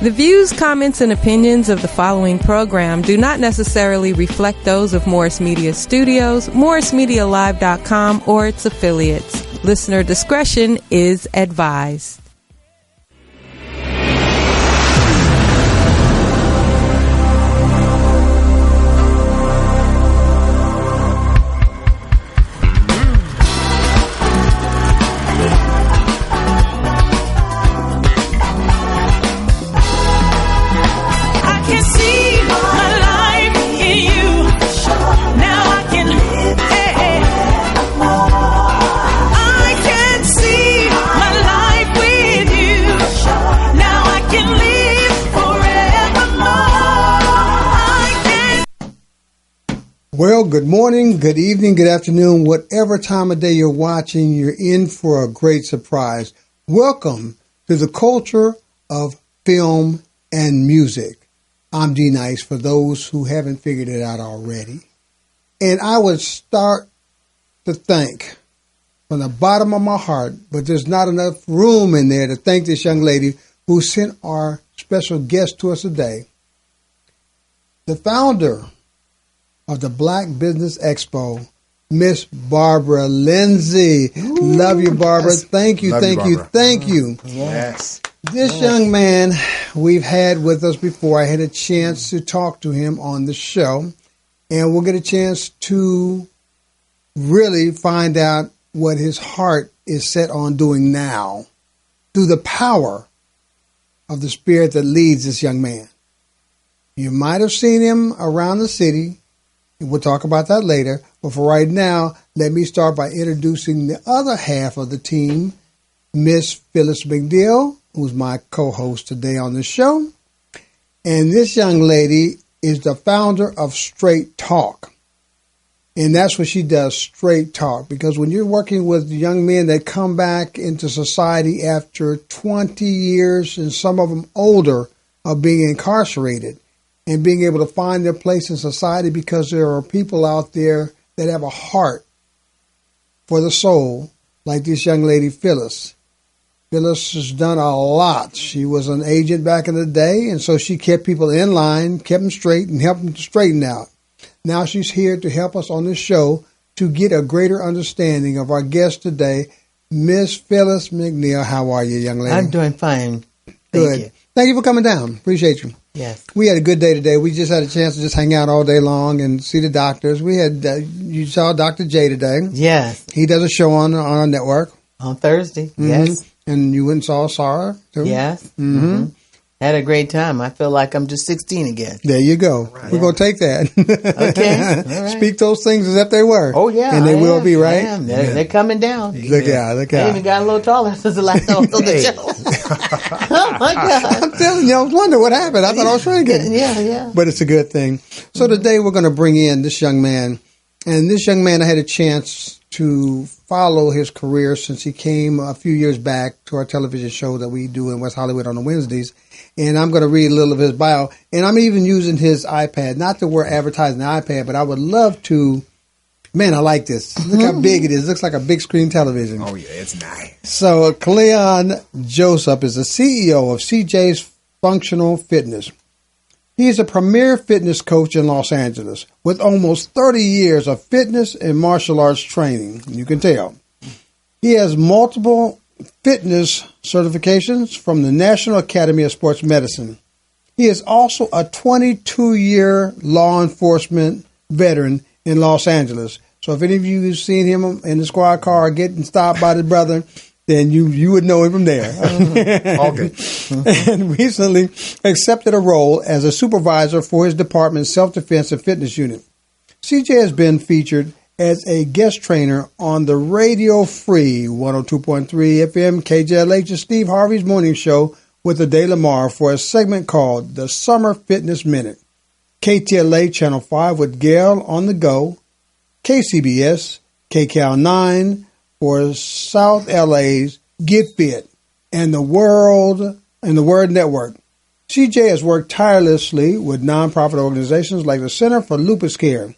The views, comments, and opinions of the following program do not necessarily reflect those of Morris Media Studios, MorrisMediaLive.com, or its affiliates. Listener discretion is advised. Well, good morning, good evening, good afternoon, whatever time of day you're watching, you're in for a great surprise. Welcome to the culture of film and music. I'm D Nice for those who haven't figured it out already. And I would start to thank from the bottom of my heart, but there's not enough room in there to thank this young lady who sent our special guest to us today. The founder of the Black Business Expo, Miss Barbara Lindsay. Ooh, love you, Barbara. Yes. Thank you, thank you. Yes. This young man we've had with us before. I had a chance to talk to him on the show, and we'll get a chance to really find out what his heart is set on doing now through the power of the spirit that leads this young man. You might have seen him around the city. We'll talk about that later. But for right now, let me start by introducing the other half of the team, Miss Phyllis McNeal, who's my co-host today on the show. And this young lady is the founder of Straight Talk. And that's what she does, Straight Talk. Because when you're working with young men that come back into society after 20 years, and some of them older, of being incarcerated, and being able to find their place in society, because there are people out there that have a heart for the soul, like this young lady, Phyllis. Phyllis has done a lot. She was an agent back in the day, and so she kept people in line, kept them straight, and helped them to straighten out. Now she's here to help us on this show to get a greater understanding of our guest today, Miss Phyllis McNeal. How are you, young lady? I'm doing fine. Good. Thank you for coming down. Appreciate you. Yes. We had a good day today. We just had a chance to just hang out all day long and see the doctors. We had, you saw Dr. J today. Yes. He does a show on our network. On Thursday, Mm-hmm. Yes. And you went and saw Sarah, too? Yes. Mm-hmm. Had a great time. I feel like I'm just 16 again. There you go. Right. We're going to take that. Okay. All right. Speak those things as if they were. Oh, yeah. And they will be, right? They're coming down. Look out. They even got a little taller since the last time I was on the show. Oh, my God. I'm telling you, I was wondering what happened. I thought I was shrinking. Yeah. But it's a good thing. So today we're going to bring in this young man. And this young man, I had a chance to follow his career since he came a few years back to our television show that we do in West Hollywood on the Wednesdays. And I'm going to read a little of his bio. And I'm even using his iPad. Not that we're advertising the iPad, but I would love to. Man, I like this. Look how big it is. It looks like a big screen television. Oh, yeah, it's nice. So Cleon Joseph is the CEO of CJ's Functional Fitness. He is a premier fitness coach in Los Angeles with almost 30 years of fitness and martial arts training. You can tell. He has multiple fitness certifications from the National Academy of Sports Medicine. He is also a 22-year law enforcement veteran in Los Angeles. So if any of you have seen him in the squad car getting stopped by the brother, then you would know him from there. All good. And recently accepted a role as a supervisor for his department's self-defense and fitness unit. CJ has been featured as a guest trainer on the Radio Free 102.3 FM KJLH Steve Harvey's morning show with Ade Lamar for a segment called The Summer Fitness Minute. KTLA Channel 5 with Gail on the Go, KCBS, KCAL 9 for South LA's Get Fit, and the Word Network. CJ has worked tirelessly with nonprofit organizations like the Center for Lupus Care,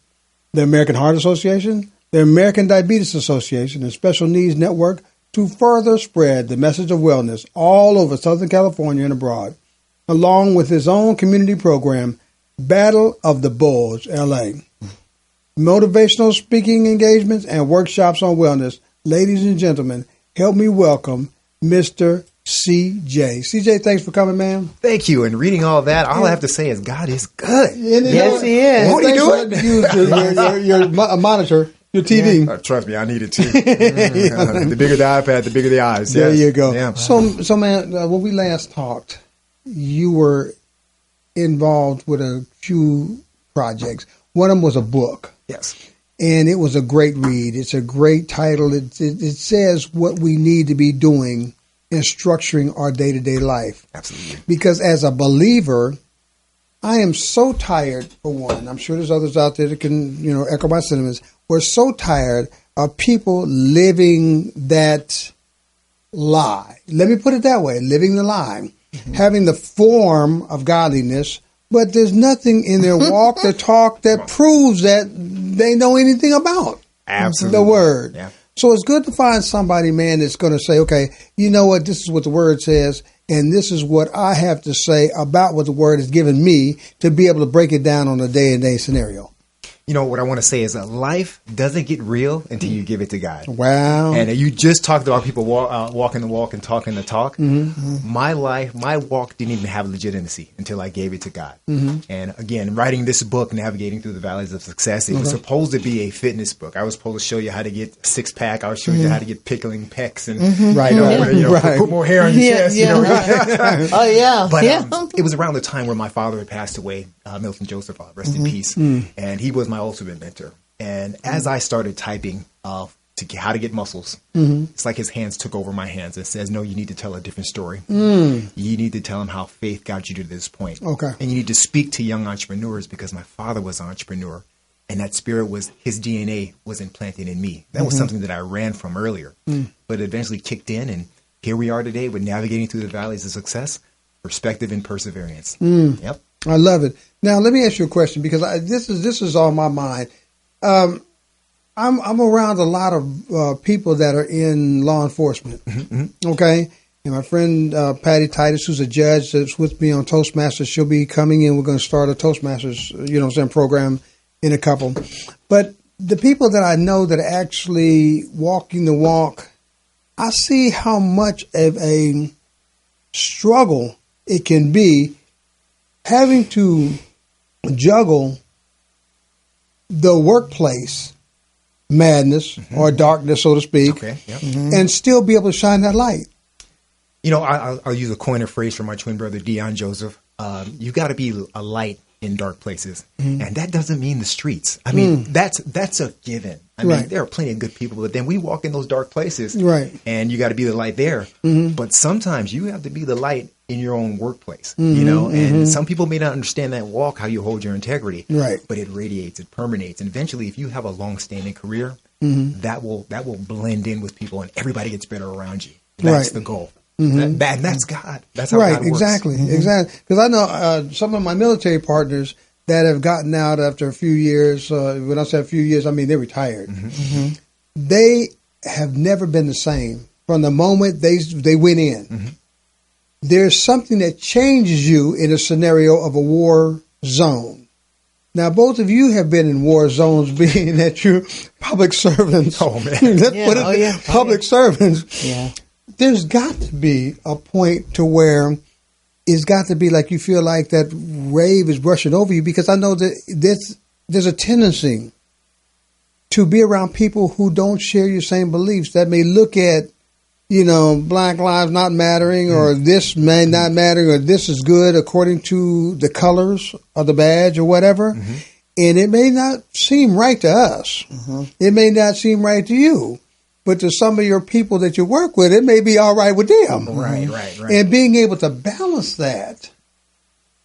the American Heart Association, the American Diabetes Association, and Special Needs Network to further spread the message of wellness all over Southern California and abroad. along with his own community program, Battle of the Bulls, LA. Motivational speaking engagements and workshops on wellness. Ladies and gentlemen, help me welcome Mr. CJ. CJ, thanks for coming, man. Thank you. And reading all that, all I have to say is God is good. Yes, he is. Won't he do it? Use your monitor, your TV. Trust me, I need it too. The bigger the iPad, the bigger the eyes. There Yes. you go. Yeah. So man, when we last talked, you were involved with a few projects. One of them was a book. Yes. And it was a great read. It's a great title. It says what we need to be doing in structuring our day-to-day life. Absolutely. Because as a believer, I am so tired, for one. I'm sure there's others out there that can, echo my sentiments. We're so tired of people living that lie. Let me put it that way, living the lie. Mm-hmm. Having the form of godliness, but there's nothing in their walk, their talk that proves that they know anything about Absolutely. the word. Yeah. So it's good to find somebody, man, that's going to say, okay, you know what, this is what the word says, and this is what I have to say about what the word has given me to be able to break it down on a day-to-day scenario. You know, what I want to say is that life doesn't get real until you give it to God. Wow. And you just talked about people walking the walk and talking the talk. Mm-hmm. My walk didn't even have legitimacy until I gave it to God. Mm-hmm. And again, writing this book, Navigating Through the Valleys of Success, it was supposed to be a fitness book. I was supposed to show you how to get a six-pack. I was showing you how to get pickling pecs and put more hair on your chest. Yeah. Oh, yeah. But it was around the time where my father had passed away, Milton Joseph, rest in peace. And he was my ultimate mentor. And as I started typing how to get muscles, it's like his hands took over my hands and says, no, you need to tell a different story. You need to tell them how faith got you to this point. Okay. And you need to speak to young entrepreneurs, because my father was an entrepreneur, and that spirit his DNA was implanted in me. That was something that I ran from earlier, but it eventually kicked in. And here we are today with Navigating Through the Valleys of Success, Perspective and Perseverance. Yep. I love it. Now, let me ask you a question, because this is on my mind. I'm around a lot of people that are in law enforcement. Okay, and my friend Patty Titus, who's a judge that's with me on Toastmasters, she'll be coming in. We're going to start a Toastmasters, program in a couple. But the people that I know that are actually walking the walk, I see how much of a struggle it can be having to juggle the workplace madness or darkness, so to speak, and still be able to shine that light. You know, I'll use a coin or phrase from my twin brother, Dion Joseph. You got to be a light in dark places. And that doesn't mean the streets. I mean, that's a given. I mean, there are plenty of good people, but then we walk in those dark places, and you got to be the light there. But sometimes you have to be the light in your own workplace, and some people may not understand that walk, how you hold your integrity, but it radiates, it permeates. And eventually, if you have a long-standing career, that will blend in with people, and everybody gets better around you. That's the goal. That's God. That's how God works. Exactly. Because I know some of my military partners that have gotten out after a few years. When I say a few years, I mean they're retired. They have never been the same from the moment they went in. There's something that changes you in a scenario of a war zone. Now, both of you have been in war zones, being that you're public servants. Oh, man. Public servants. Yeah. There's got to be a point to where it's got to be like you feel like that wave is rushing over you, because I know that there's a tendency to be around people who don't share your same beliefs, that may look at, Black lives not mattering, or this may not matter, or this is good according to the colors of the badge or whatever. And it may not seem right to us. It may not seem right to you. But to some of your people that you work with, it may be all right with them. Right. And being able to balance that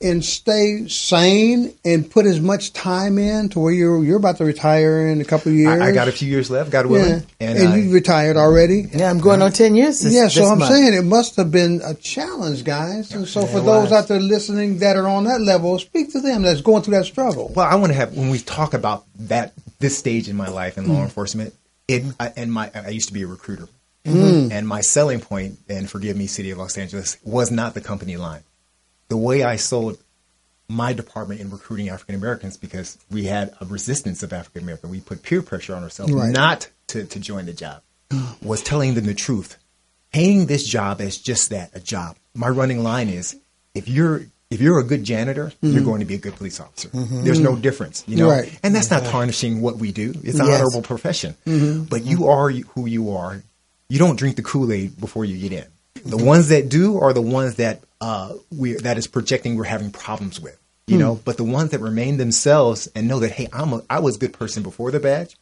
and stay sane and put as much time in to where you're about to retire in a couple of years. I got a few years left, God willing. And you retired already. Yeah, I'm going on 10 years this I'm month. saying it must have been a challenge, guys. And so for those out there listening that are on that level, speak to them that's going through that struggle. Well, I want to have, when we talk about this stage in my life in law enforcement, I used to be a recruiter. And my selling point, and forgive me, City of Los Angeles, was not the company line. the way I sold my department in recruiting African Americans, because we had a resistance of African American. We put peer pressure on ourselves not to join the job, was telling them the truth. Painting this job as just that, a job. My running line is, if you're a good janitor, you're going to be a good police officer. There's no difference, you know. Right. And that's not tarnishing what we do. It's an honorable profession. But you are who you are. You don't drink the Kool-Aid before you get in. The ones that do are the ones that that is projecting we're having problems with, you know. But the ones that remain themselves and know that, hey, I was a good person before the badge.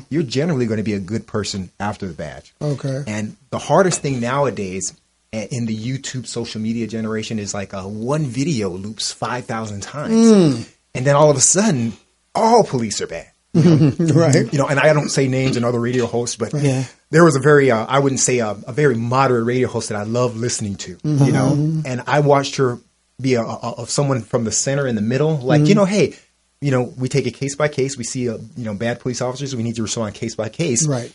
You're generally going to be a good person after the badge. Okay. And the hardest thing nowadays in the YouTube social media generation is like one video loops 5,000 times. And then all of a sudden, all police are bad. You know? Right. You know, and I don't say names and other radio hosts, but there was a very, I wouldn't say a very moderate radio host that I love listening to, you know, and I watched her be of someone from the center in the middle, like, you know, hey, you know, we take it case by case. We see, you know, bad police officers. We need to respond case by case. Right.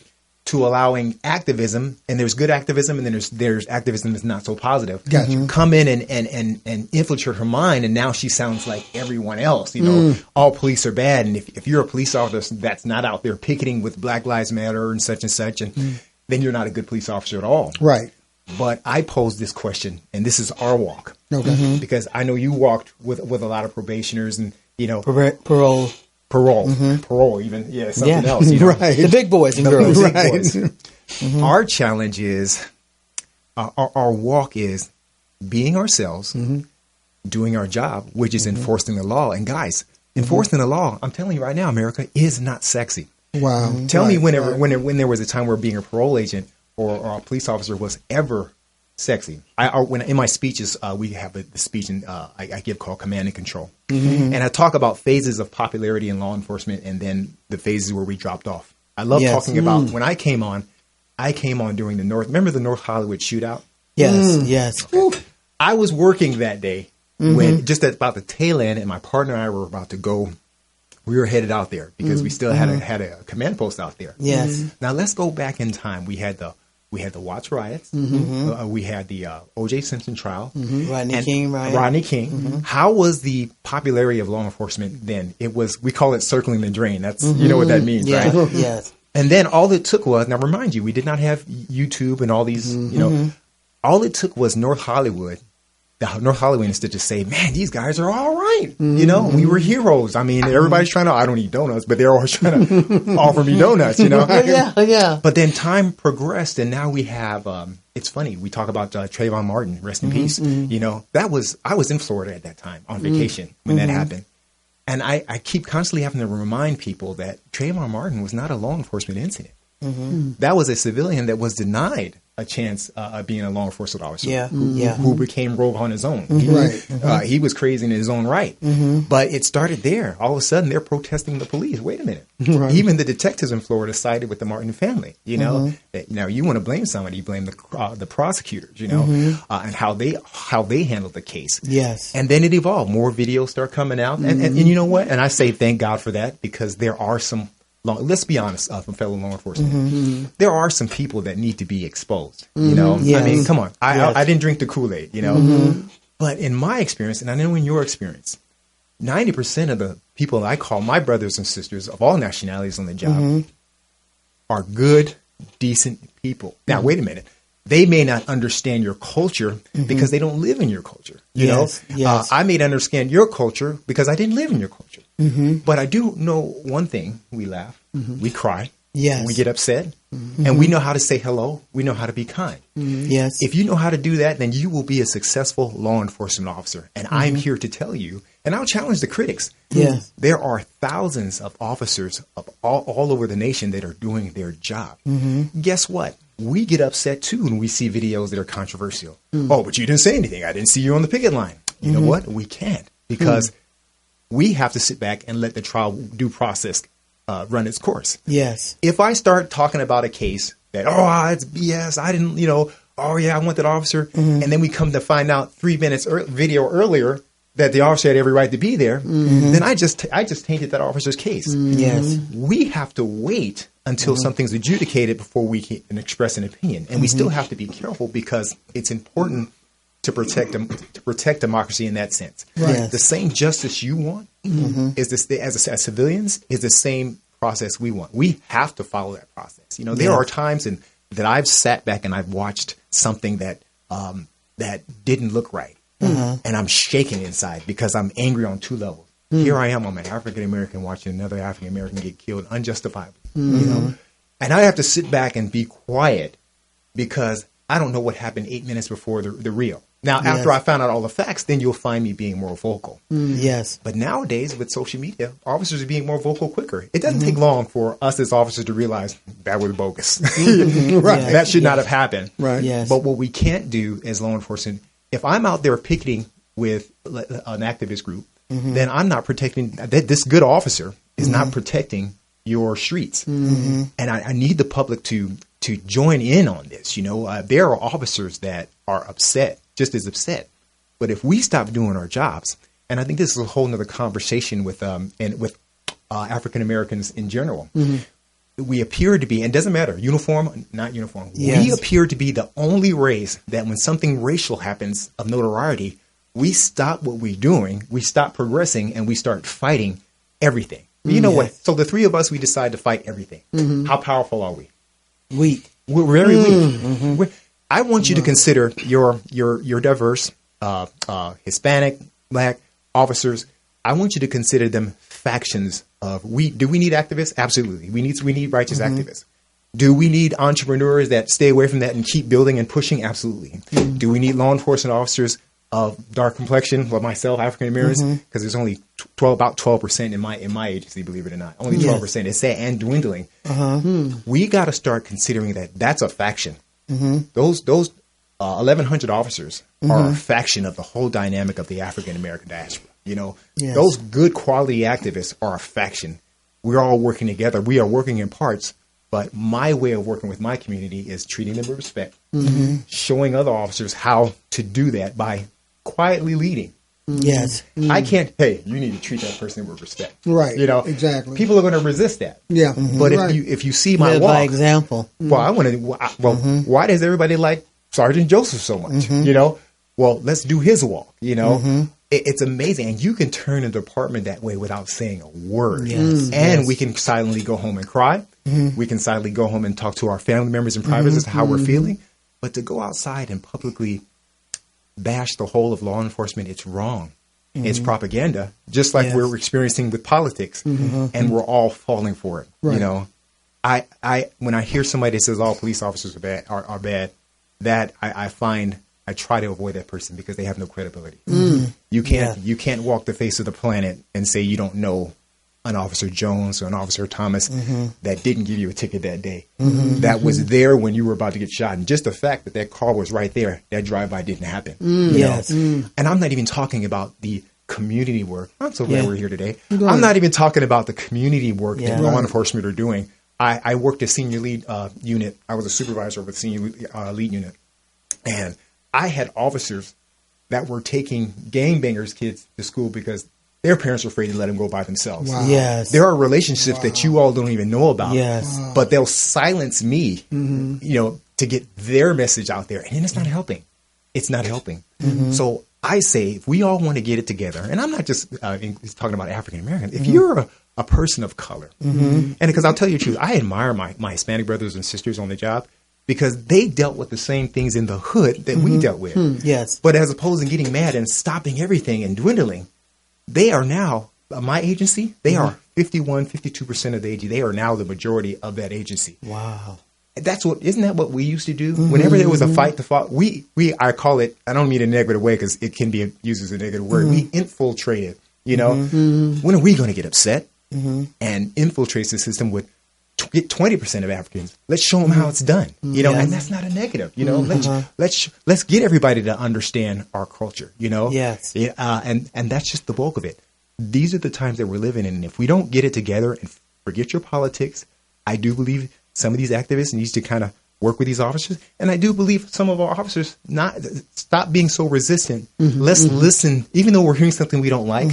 To allowing activism, and there's good activism, and then there's activism that's not so positive. Gotcha. Come in and infiltrate her mind, and now she sounds like everyone else. You know, all police are bad, and if you're a police officer that's not out there picketing with Black Lives Matter and such, and then you're not a good police officer at all. Right. But I posed this question, and this is our walk. Okay. Because I know you walked with a lot of probationers, and you know, Parole. Parole, even something else. You know? Right. The big boys and girls. Right. Our challenge is, our walk is being ourselves, doing our job, which is enforcing the law. And guys, enforcing the law, I'm telling you right now, America is not sexy. Wow. Tell me when there was a time where being a parole agent or a police officer was ever sexy. When in my speeches, we have the speech I give called Command and Control, and I talk about phases of popularity in law enforcement, and then the phases where we dropped off. I love talking about when I came on during the Remember the North Hollywood shootout? Yes. Okay. I was working that day when just about the tail end, and my partner and I were about to go. We were headed out there because we still had a command post out there. Yes. Now let's go back in time. We had the Watts riots. We had the O.J. Simpson trial. Rodney King riot. Rodney King. How was the popularity of law enforcement then? It was, we call it circling the drain. That's you know what that means, right? Yes. And then all it took was, now remind you, we did not have YouTube and all these, you know, all it took was North Hollywood. The North Hollywood to just say, man, these guys are all right. You know, we were heroes. I mean, everybody's trying to, I don't eat donuts, but they're always trying to offer me donuts, you know? Yeah. But then time progressed, and now we have, it's funny, we talk about Trayvon Martin, rest in peace. You know, I was in Florida at that time on vacation when that happened. And I keep constantly having to remind people that Trayvon Martin was not a law enforcement incident. That was a civilian that was denied a chance of being a law enforcement officer who became rogue on his own. He was crazy in his own right. But it started there. All of a sudden, they're protesting the police. Wait a minute. Even the detectives in Florida sided with the Martin family. You know, that, you know, you want to blame somebody, you blame the prosecutors, you know, and how they handled the case. Yes. And then it evolved. More videos start coming out. And you know what? And I say thank God for that, because there are some, let's be honest, from fellow law enforcement, there are some people that need to be exposed. You know, I mean, come on, I didn't drink the Kool-Aid, you know, but in my experience, and I know in your experience, 90% of the people I call my brothers and sisters of all nationalities on the job are good, decent people. Now, wait a minute. They may not understand your culture because they don't live in your culture. You know, I may understand your culture because I didn't live in your culture. But I do know one thing: we laugh, we cry, we get upset, and we know how to say hello. We know how to be kind. Yes. If you know how to do that, then you will be a successful law enforcement officer. And I'm here to tell you, and I'll challenge the critics. There are thousands of officers of all over the nation that are doing their job. Guess what? We get upset too when we see videos that are controversial. Oh, but you didn't say anything. I didn't see you on the picket line. You know what? We can't, because we have to sit back and let the trial due process run its course. Yes. If I start talking about a case that, it's BS, I didn't, you know, I want that officer, and then we come to find out 3 minutes video earlier that the officer had every right to be there, then I just tainted that officer's case. Yes. We have to wait until something's adjudicated before we can express an opinion. And we still have to be careful, because it's important to protect democracy in that sense. Right. Yes. The same justice you want is this as civilians is the same process we want. We have to follow that process. You know, there are times that I've sat back and I've watched something that didn't look right, and I'm shaking inside because I'm angry on two levels. Here I am, I'm an African American watching another African American get killed unjustifiably. You know, and I have to sit back and be quiet because I don't know what happened 8 minutes before the real. Now, after I found out all the facts, then you'll find me being more vocal. Yes. But nowadays, with social media, officers are being more vocal quicker. It doesn't take long for us as officers to realize that was bogus. Right. That should not have happened. Right. Yes. But what we can't do as law enforcement, if I'm out there picketing with an activist group, then I'm not protecting, this good officer is not protecting your streets. And I need the public to join in on this. You know, there are officers that are upset, just as upset. But if we stop doing our jobs, and I think this is a whole nother conversation with African Americans in general, we appear to be, and it doesn't matter, uniform, not uniform, we appear to be the only race that when something racial happens of notoriety, we stop what we're doing, we stop progressing, and we start fighting everything. You know what? So the three of us, we decide to fight everything. How powerful are we? Weak. We're very weak. I want you to consider your diverse Hispanic, Black officers. I want you to consider them factions of do we need activists? Absolutely. We need righteous activists. Do we need entrepreneurs that stay away from that and keep building and pushing? Absolutely. Do we need law enforcement officers of dark complexion, like myself, African Americans? Because there's only about 12% in my agency, believe it or not. Only 12%. It's sad and dwindling. We got to start considering that's a faction. Those 1,100 officers are a faction of the whole dynamic of the African American diaspora. You know, those good quality activists are a faction. We're all working together. We are working in parts. But my way of working with my community is treating them with respect, showing other officers how to do that by quietly leading. Yes. I can't, hey, you need to treat that person with respect. Right. You know, exactly. People are going to resist that. Yeah. But if you see my Live walk, by example. well, I want to, why does everybody like Sergeant Joseph so much? You know, well, let's do his walk, you know. It's amazing. And you can turn a department that way without saying a word. And we can silently go home and cry. We can silently go home and talk to our family members in private as to how we're feeling. But to go outside and publicly bash the whole of law enforcement, it's wrong. It's propaganda, just like we're experiencing with politics. And we're all falling for it. You know, when I hear somebody that says all police officers are bad, that I find I try to avoid that person because they have no credibility. You can't walk the face of the planet and say you don't know an Officer Jones or an Officer Thomas that didn't give you a ticket that day, that was there when you were about to get shot. And just the fact that car was right there, that drive-by didn't happen. You know? And I'm not even talking about the community work. I'm so glad we're here today. I'm not even talking about the community work that law enforcement are doing. I worked at senior lead unit. I was a supervisor of a senior lead unit. And I had officers that were taking gangbangers' kids to school because their parents were afraid to let them go by themselves. Wow. Yes. There are relationships that you all don't even know about. Yes. But they'll silence me, you know, to get their message out there. And it's not helping. It's not helping. So I say, if we all want to get it together, and I'm not just talking about African Americans, if you're a person of color, and because I'll tell you the truth, I admire my Hispanic brothers and sisters on the job, because they dealt with the same things in the hood that we dealt with. Yes. But as opposed to getting mad and stopping everything and dwindling, they are now, my agency, they are 52% of the agency. They are now the majority of that agency. Wow. Isn't that what we used to do? Whenever there was a fight to fight, I call it, I don't mean a negative way because it can be used as a negative word. We infiltrated, you know. When are we going to get upset and infiltrate the system with get 20% of Africans? Let's show them how it's done, you know, and that's not a negative, you know. Let's get everybody to understand our culture, you know. Yes. And that's just the bulk of it. These are the times that we're living in, and if we don't get it together and forget your politics, I do believe some of these activists need to kind of work with these officers, and I do believe some of our officers stop being so resistant. Let's listen, even though we're hearing something we don't like.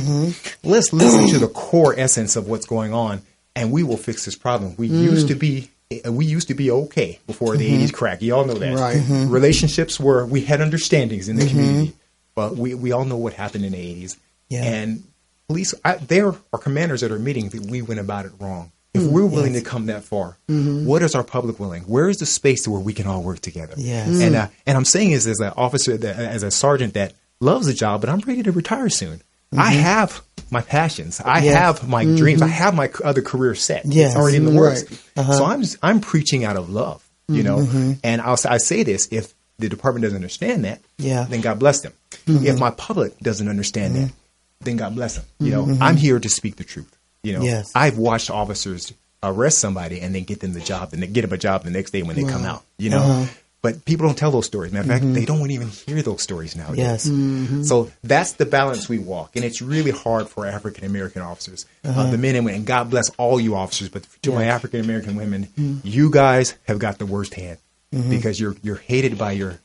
Let's listen to the core essence of what's going on. And we will fix this problem. We used to be we used to be okay before the 80s crack. You all know that. Right. Relationships we had understandings in the community, but we all know what happened in the 80s. Yeah. And police, there are commanders that are admitting that we went about it wrong. If we're willing to come that far, what is our public willing? Where is the space to where we can all work together? Yes. And I'm saying this as an officer, as a sergeant that loves the job, but I'm ready to retire soon. I have my passions. I have my dreams. I have my other career set. Yes. It's already in the works. Right. So I'm preaching out of love, you know. And I say this: if the department doesn't understand that, then God bless them. If my public doesn't understand that, then God bless them. You know, I'm here to speak the truth. You know, I've watched officers arrest somebody and then get them the job, and they get them a job the next day when they come out. You know. But people don't tell those stories. Matter of fact, they don't even hear those stories nowadays. Yes. So that's the balance we walk. And it's really hard for African-American officers, the men and women. And God bless all you officers. But to my African-American women, you guys have got the worst hand because you're hated by your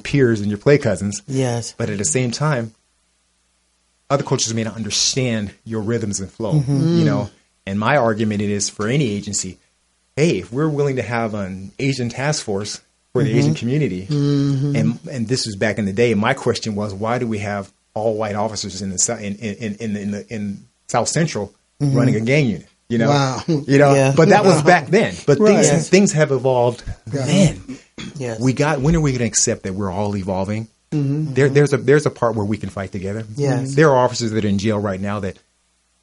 peers and your play cousins. Yes. But at the same time, other cultures may not understand your rhythms and flow, you know. And my argument is for any agency, hey, if we're willing to have an Asian task force for the Asian community. And this was back in the day. My question was, why do we have all white officers in the in South Central running a gang unit? You know, but that was back then. But things have evolved then. Yes. When are we going to accept that we're all evolving? There's a part where we can fight together. Yes. There are officers that are in jail right now that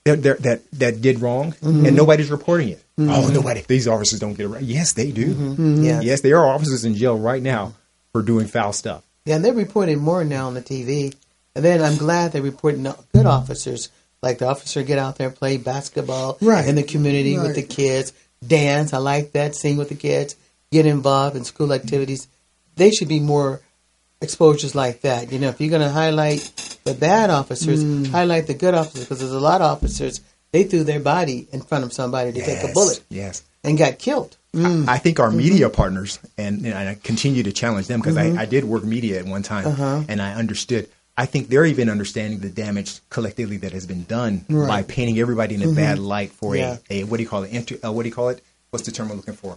did wrong and nobody's reporting it. Oh, nobody. These officers don't get it right. Yes, they do. Yes, there are officers in jail right now for doing foul stuff. Yeah, and they're reporting more now on the TV. And then I'm glad they're reporting good officers, like the officer get out there, play basketball in the community with the kids, dance. I like that, sing with the kids, get involved in school activities. They should be more exposures like that. You know, if you're going to highlight the bad officers, highlight the good officers, because there's a lot of officers, they threw their body in front of somebody to take a bullet and got killed. I think our media partners, and I continue to challenge them because I did work media at one time and I understood. I think they're even understanding the damage collectively that has been done by painting everybody in a bad light for a what do you call it? What do you call it? What's the term I'm looking for?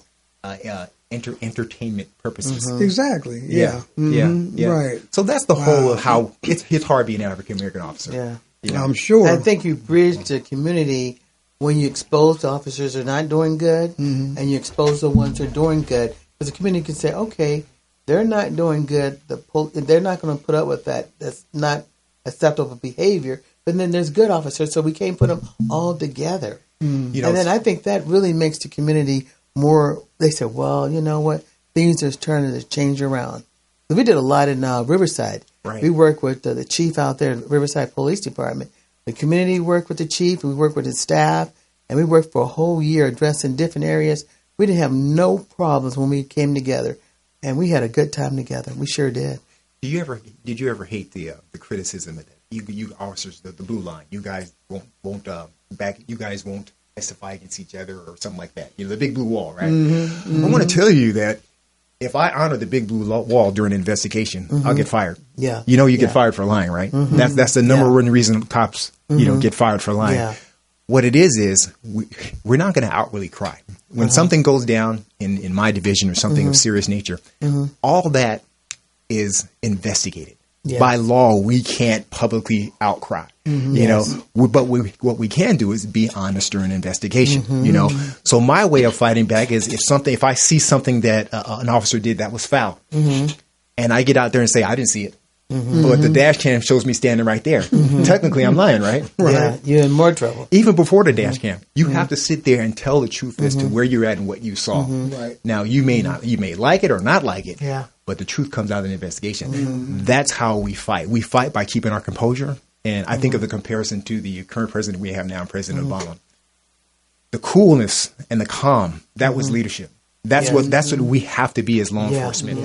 Entertainment purposes. Exactly. Yeah. Right. So that's the whole of how it's hard being an African American officer. Yeah. You know? I'm sure. I think you bridge the community when you expose the officers who are not doing good and you expose the ones who are doing good. Because the community can say, okay, they're not doing good. They're not going to put up with that. That's not acceptable behavior. But then there's good officers, so we can't put them all together. You know, and then I think that really makes the community more. They said, well, you know what? Things are turning to change around. So we did a lot in Riverside. Right. We worked with the chief out there at Riverside Police Department. The community worked with the chief. We worked with his staff. And we worked for a whole year addressing different areas. We didn't have no problems when we came together. And we had a good time together. We sure did. Did you ever hate the criticism of that? You officers, the blue line, you guys won't testify against each other or something like that. You know, the big blue wall, right? I want to tell you that if I honor the big blue wall during an investigation, I'll get fired. Yeah. You know, you get fired for lying, right? That's the number one reason cops, get fired for lying. Yeah. What it is we're not going to outwardly cry. When something goes down in my division or something of serious nature, all that is investigated. Yes. By law, we can't publicly outcry, you know, but what we can do is be honest during an investigation, you know. So my way of fighting back is if I see something that an officer did that was foul and I get out there and say, I didn't see it, but the dash cam shows me standing right there. Technically, I'm lying, right? Yeah, you're in more trouble. Even before the dash cam, you have to sit there and tell the truth as to where you're at and what you saw. Right. Now, you may like it or not like it. Yeah. But the truth comes out in the investigation. That's how we fight. We fight by keeping our composure. And I think of the comparison to the current president we have now, President Obama. The coolness and the calm, that was leadership. That's what we have to be as law enforcement,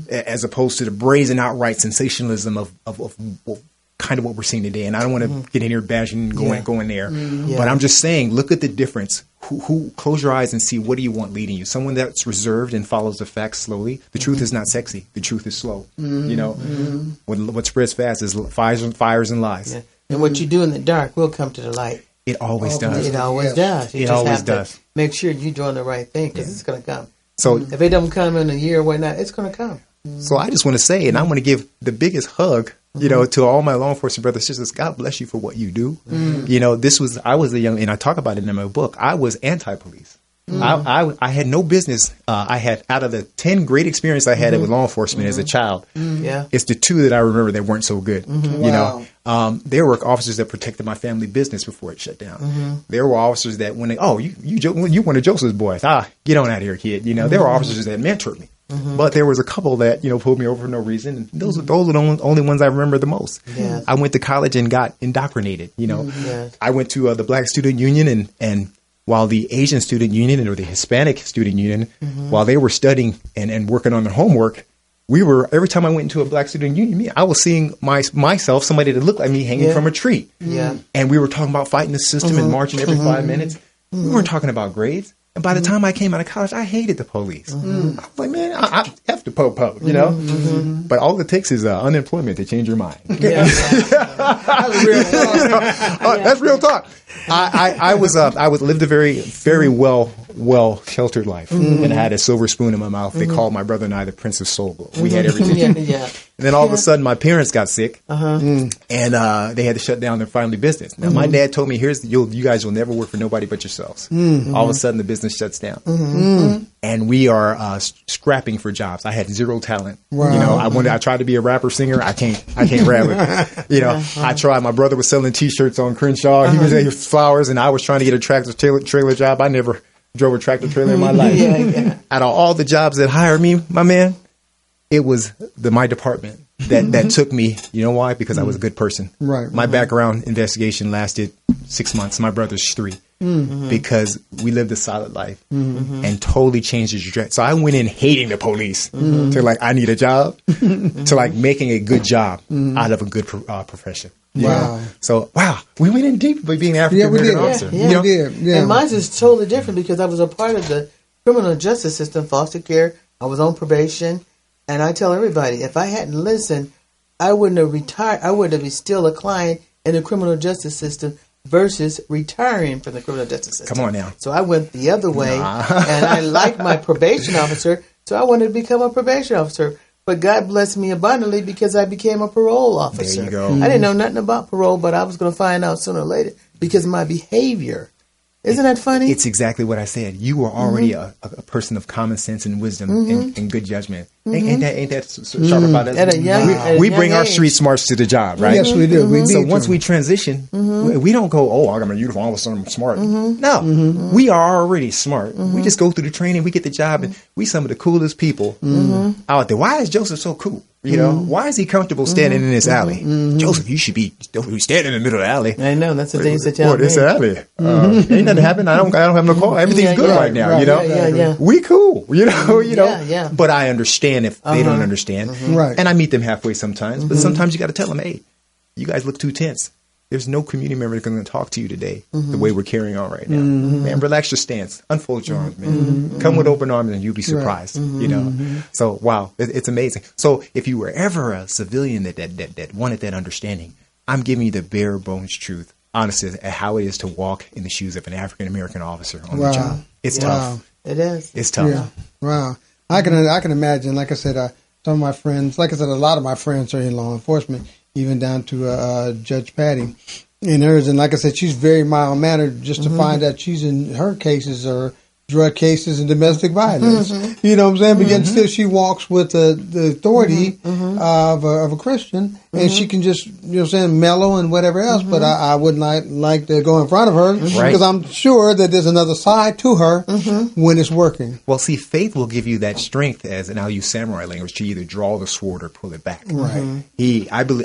as opposed to the brazen outright sensationalism of kind of what we're seeing today. And I don't want to get in here bashing going there, but I'm just saying, look at the difference. Who close your eyes and see what do you want leading you? Someone that's reserved and follows the facts slowly. The truth is not sexy. The truth is slow. You know, what spreads fast is fires and lies. Yeah. And what you do in the dark will come to the light. It always does. It always does. You It just always have does. to make sure you're doing the right thing because it's going to come. So, If it don't come in a year or whatnot, it's going to come. so I just want to say, and I want to give the biggest hug, to all my law enforcement brothers and sisters. God bless you for what you do. I was a young, and I talk about it in my book. I was anti-police. I had no business. I had, out of the 10 great experiences I had with law enforcement as a child, it's the 2 that I remember that weren't so good. There were officers that protected my family business before it shut down. There were officers that when you one of Joseph's boys, get on out of here, kid. There were officers that mentored me. But there was a couple that, pulled me over for no reason. And those are the only ones I remember the most. Yes. I went to college and got indoctrinated. Yes. I went to the Black Student Union and while the Asian Student Union or the Hispanic Student Union, while they were studying and working on their homework, every time I went into a Black Student Union, I was seeing myself, somebody that looked like me hanging from a tree. Yeah. And we were talking about fighting the system and marching every 5 minutes. We weren't talking about grades. And by the time I came out of college, I hated the police. I was like, man, I F the po-po, But all it takes is unemployment to change your mind. Yeah. That's real talk. That's real talk. I lived a very, very well sheltered life, and I had a silver spoon in my mouth. They called my brother and I the Prince of Soul Glow. We had everything. And then all of a sudden, my parents got sick, and they had to shut down their family business. Now, my dad told me, you guys will never work for nobody but yourselves. All of a sudden, the business shuts down. And we are scrapping for jobs. I had zero talent. Wow. I tried to be a rapper singer. I can't rap it. I tried. My brother was selling T-shirts on Crenshaw. He was at flowers, and I was trying to get a tractor trailer job. I never drove a tractor trailer in my life. Out of all the jobs that hired me, my man, it was my department that took me. You know why? Because I was a good person. Right. My background investigation lasted 6 months. My brother's 3. Because we lived a solid life and totally changed the trajectory. So I went in hating the police to I need a job to making a good job out of a good profession. Wow. So, we went in deep by being an African-American officer. We did. Yeah. And mine is totally different because I was a part of the criminal justice system, foster care. I was on probation. And I tell everybody, if I hadn't listened, I wouldn't have retired. I would have been still a client in the criminal justice system versus retiring from the criminal justice system. Come on now. So I went the other way, and I liked my probation officer, so I wanted to become a probation officer. But God blessed me abundantly because I became a parole officer. There you go. I didn't know nothing about parole, but I was going to find out sooner or later because of my behavior. Isn't that funny? It's exactly what I said. You were already a person of common sense and wisdom and good judgment. Ain't that sharp about us? At a young we bring our age. street smarts to the job, right? Yes, we do. So once we transition, we don't go, I got my uniform, all of a sudden I'm smart. No, we are already smart. We just go through the training, we get the job, and we some of the coolest people out there. Why is Joseph so cool? Why is he comfortable standing in this alley? Joseph, you should be standing in the middle of the alley. I know, that's the things that tell me. This alley. Ain't nothing happened. I don't have no call. Everything's good right now. Yeah. We cool. Yeah. But I understand if they don't understand. Right. And I meet them halfway sometimes. But sometimes you got to tell them, hey, you guys look too tense. There's no community member that's going to talk to you today the way we're carrying on right now. Man, relax your stance. Unfold your arms, man. Come with open arms and you'll be surprised. So, wow, it's amazing. So if you were ever a civilian that wanted that understanding, I'm giving you the bare bones truth, honestly, at how it is to walk in the shoes of an African-American officer on the job. It's tough. It is. It's tough. Yeah. Wow. I can imagine, like I said, some of my friends, like I said, a lot of my friends are in law enforcement, even down to Judge Patty and hers. And like I said, she's very mild-mannered just to find out she's in her cases are drug cases and domestic violence. You know what I'm saying? But yet still she walks with the authority of a Christian, and she can just, mellow and whatever else. But I wouldn't like to go in front of her because I'm sure that there's another side to her when it's working. Well, see, faith will give you that strength, and I'll use samurai language, to either draw the sword or pull it back. Right.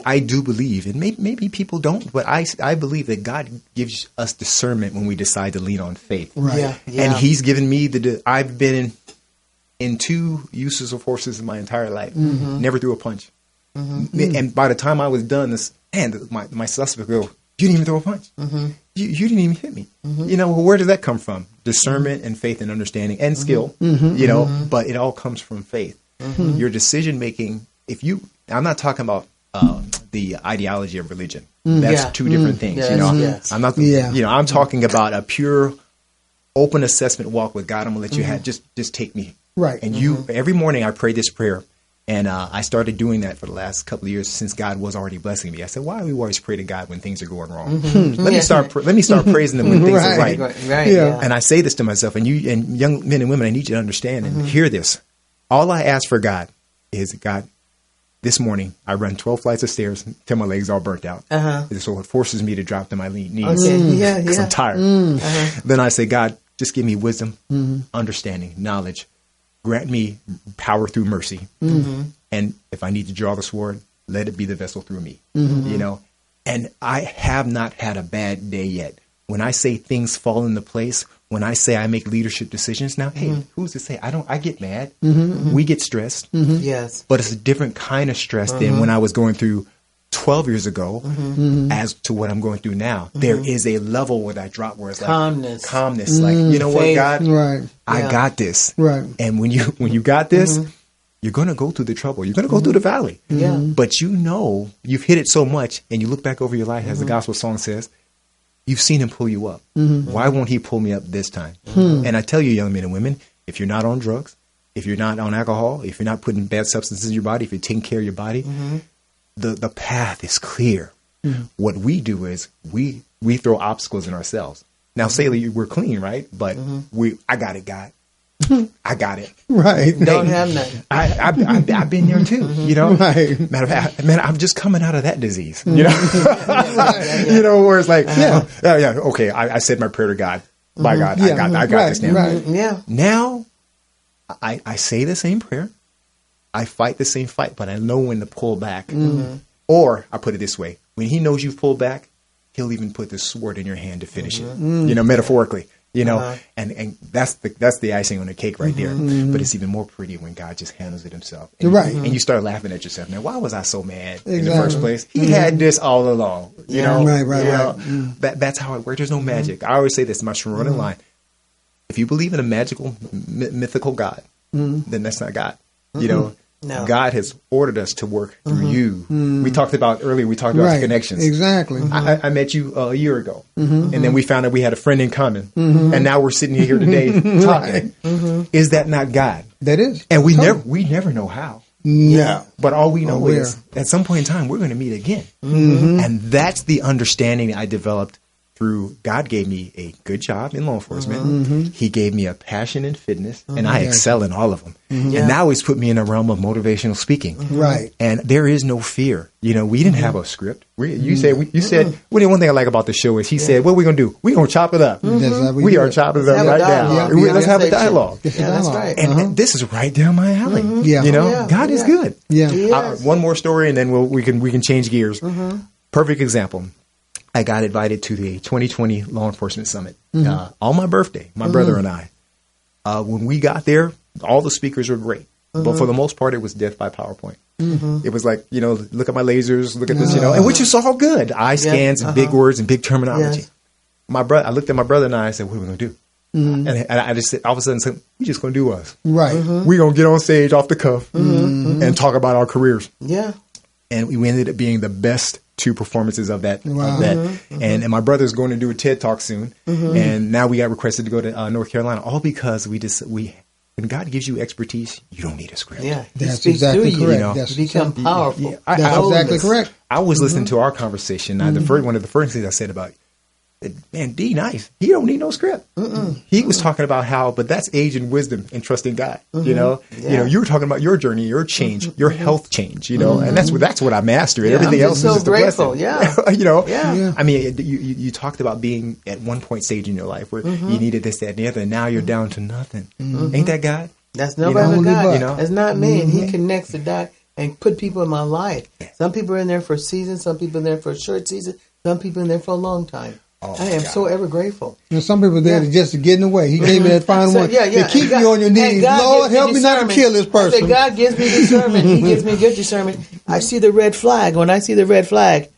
I do believe, and maybe people don't, but I believe that God gives us discernment when we decide to lean on faith. Right. And He's given me I've been in 2 uses of forces in my entire life. Never threw a punch. And by the time I was done, my suspect go, "You didn't even throw a punch. You didn't even hit me." Where does that come from? Discernment and faith and understanding and skill. But it all comes from faith. Your decision making. I'm not talking about the ideology of religion. That's two different things. Yes, you know, yes. I'm not. You know, I'm talking about a pure, open assessment walk with God. I'm gonna let you have just take me. Right. And you every morning I pray this prayer. And I started doing that for the last couple of years since God was already blessing me. I said, "Why do we always pray to God when things are going wrong? Let me start praising Him when things are right." And I say this to myself, and you and young men and women, I need you to understand and hear this. All I ask for God is, God, this morning I run 12 flights of stairs till my legs all burnt out. So it forces me to drop to my knees because I'm tired. Then I say, God, just give me wisdom, understanding, knowledge. Grant me power through mercy. And if I need to draw the sword, let it be the vessel through me. You know, and I have not had a bad day yet. When I say things fall into place, when I say I make leadership decisions now, hey, who's to say? I get mad. We get stressed. Yes. But it's a different kind of stress than when I was going through 12 years ago as to what I'm going through now. There is a level where I drop where it's like calmness. Like, you know what, God? Right. I got this. Right. And when you got this, you're going to go through the trouble. You're going to go through the valley. Yeah. But you know, you've hit it so much and you look back over your life, as the gospel song says, you've seen Him pull you up. Why won't He pull me up this time? And I tell you, young men and women, if you're not on drugs, if you're not on alcohol, if you're not putting bad substances in your body, if you're taking care of your body, the path is clear. What we do is we throw obstacles in ourselves. Now, say we're clean, right? But I got it, God. I got it. Right. Don't have nothing. I've been there too, you know. Right. Matter of fact, man, I'm just coming out of that disease, you know. You know, where it's like, okay, I said my prayer to God. By God, I got this now. Right. Yeah. Now, I say the same prayer. I fight the same fight, but I know when to pull back. Or I put it this way: when He knows you've pulled back, He'll even put the sword in your hand to finish it. You know, metaphorically. You know, and that's the icing on the cake right there. But it's even more pretty when God just handles it Himself. And, and you start laughing at yourself. Man, why was I so mad in the first place? He had this all along. You know, right. That's how it works. There's no magic. I always say this, my running line: if you believe in a magical, mythical God, then that's not God. You know. No. God has ordered us to work through you. We talked about earlier. We talked about the connections. Exactly. I met you a year ago, and then we found out we had a friend in common, and now we're sitting here today talking. Is that not God? That is. And we never know how. No. But all we know is at some point in time we're going to meet again, and that's the understanding I developed through God gave me a good job in law enforcement. He gave me a passion in fitness, and I excel in all of them. And now He's put me in a realm of motivational speaking. Right. And there is no fear. You know, we didn't have a script. You said, one thing I like about the show is He said, what are we going to do? We're going to chop it up. We are chopping it up right now. Let's have a dialogue. That's right. And this is right down my alley. You know, God is good. One more story, and then we can change gears. Perfect example. I got invited to the 2020 Law Enforcement Summit on my birthday, my brother and I. When we got there, all the speakers were great. But for the most part, it was death by PowerPoint. It was like, you know, look at my lasers, look at this, you know, and which is all good. Eye scans and big words and big terminology. I looked at my brother and I said, what are we going to do? And I just said, all of a sudden said, we're just going to do us. Right. We're going to get on stage off the cuff and talk about our careers. Yeah. And we ended up being the best 2 performances of that. And my brother's going to do a TED Talk soon. And now we got requested to go to North Carolina, all because when God gives you expertise, you don't need a script. Yeah, that's exactly correct. You know? You become powerful. That's exactly correct. I was listening to our conversation. One of the first things I said about, man, D nice. He don't need no script. He was talking about how, but that's age and wisdom and trusting God. You know, you were talking about your journey, your change, your health change. You know, and that's what I mastered. Everything else is just grateful. a blessing. You know, I mean, you talked about being at one point stage in your life where you needed this, that, and the other, and now you're down to nothing. Ain't that God? That's nobody but God. You know, it's not me. And He connects the dot and put people in my life. Some people are in there for a season. Some people in there for a short season. Some people in there for a long time. I am so ever grateful. You know, some people there to just get in the way. He gave me that final one. To keep you on your knees. Lord, help me not to kill this person. I say, God gives me discernment. He gives me good discernment. I see the red flag. When I see the red flag,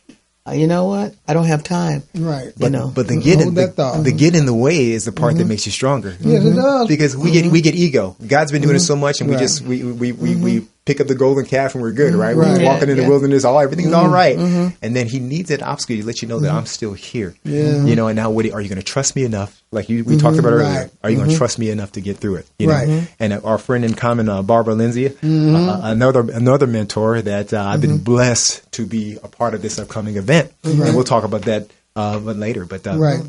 you know what? I don't have time. Right. But the get in the way is the part that makes you stronger. Yes, it does. Because we get ego. God's been doing it so much, and we pick up the golden calf and we're good, right? We're walking in the wilderness, everything's all right. And then he needs that obstacle to let you know that I'm still here. You know, and now are you going to trust me enough? Like we talked about earlier. Are you going to trust me enough to get through it? You know? And our friend in common, Barbara Lindsay, another mentor that I've been blessed to be a part of this upcoming event. And we'll talk about that later. But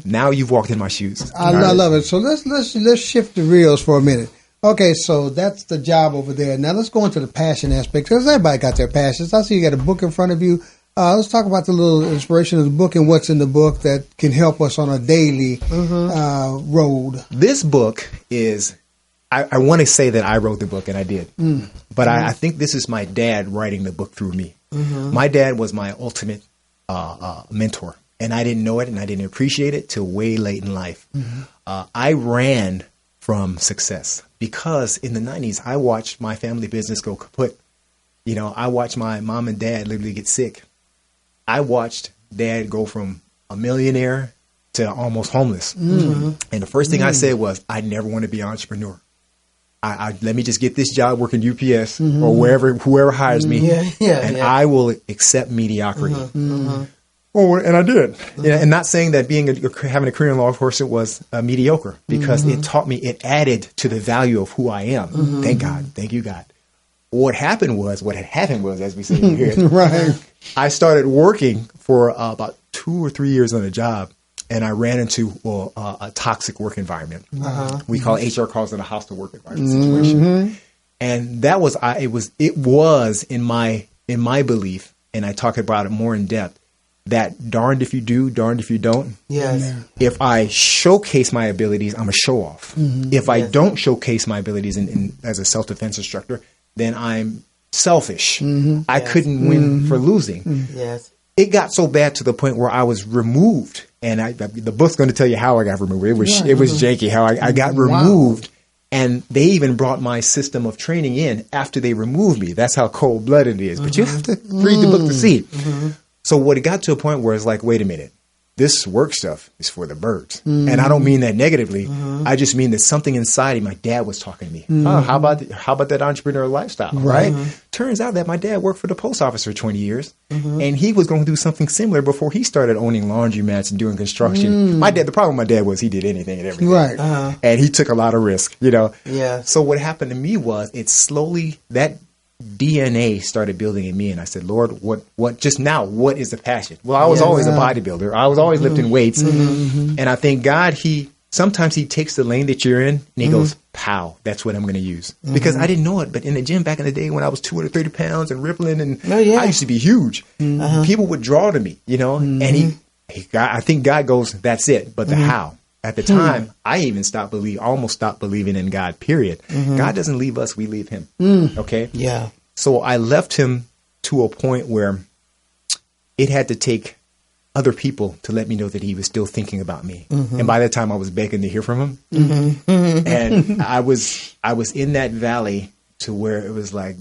now you've walked in my shoes. I love it. So let's shift the reels for a minute. Okay, so that's the job over there. Now let's go into the passion aspect, because everybody got their passions. I see you got a book in front of you. Let's talk about the little inspiration of the book and what's in the book that can help us on a daily road. This book is, I want to say that I wrote the book, and I did. But I think this is my dad writing the book through me. My dad was my ultimate mentor, and I didn't know it, and I didn't appreciate it till way late in life. I ran from success because in the 90s, I watched my family business go kaput. You know, I watched my mom and dad literally get sick. I watched dad go from a millionaire to almost homeless. And the first thing I said was, I never want to be an entrepreneur. I let me just get this job working UPS or whoever hires me, and I will accept mediocrity. And I did. And not saying that having a career in law enforcement was mediocre, because it taught me, it added to the value of who I am. Thank God. Thank you, God. What had happened was, as we say here, I started working for about 2 or 3 years on a job, and I ran into a toxic work environment. We call HR calls it a hostile work environment situation. And that was, it was in my belief, and I talk about it more in depth, that darned if you do, darned if you don't. If I showcase my abilities, I'm a show off. If I don't showcase my abilities as a self-defense instructor, then I'm selfish. I couldn't win for losing. It got so bad to the point where I was removed, and the book's going to tell you how I got removed. It was janky how I got removed, and they even brought my system of training in after they removed me. That's how cold-blooded it is. But you have to read the book to see. So what it got to a point where it's like, wait a minute, this work stuff is for the birds. And I don't mean that negatively. I just mean that something inside of my dad was talking to me. Oh, how about that entrepreneurial lifestyle, right? Turns out that my dad worked for the post office for 20 years, and he was going to do something similar before he started owning laundromats and doing construction. The problem with my dad was he did anything and everything. And he took a lot of risk, you know? So what happened to me was, it slowly, that DNA started building in me, and I said, Lord, what is the passion? Well, I was always a bodybuilder. I was always lifting weights. And I think God, sometimes he takes the lane that you're in and he goes, pow, that's what I'm going to use. Because I didn't know it, but in the gym back in the day when I was 230 pounds and rippling, and I used to be huge, people would draw to me, you know, and I think God goes, that's it. But the how. At the time, I even almost stopped believing in God, period. God doesn't leave us, we leave him. Okay? So I left him to a point where it had to take other people to let me know that he was still thinking about me. And by that time, I was begging to hear from him. And I was in that valley to where it was like,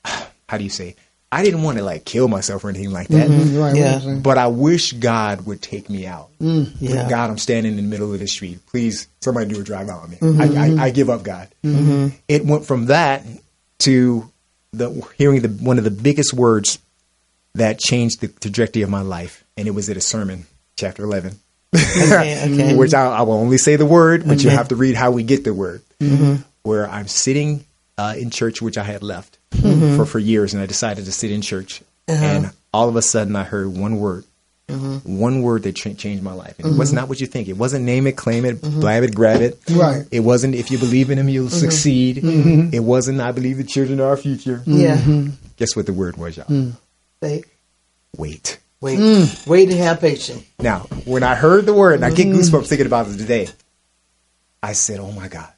how do you say? I didn't want to like kill myself or anything like that. But I wish God would take me out. God, I'm standing in the middle of the street. Please, somebody do a drive-out on me. I give up, God. It went from that to hearing one of the biggest words that changed the trajectory of my life. And it was at a sermon, chapter 11. Which I will only say the word, but you have to read how we get the word. Where I'm sitting in church, which I had left for years, and I decided to sit in church. And all of a sudden, I heard one word that changed my life. And it was not what you think. It wasn't name it, claim it, blab it, grab it. It wasn't if you believe in him, you'll succeed. It wasn't I believe the children are our future. Guess what the word was, y'all? Wait. Wait and have patience. Now, when I heard the word, and I get goosebumps thinking about it today, I said, oh my God.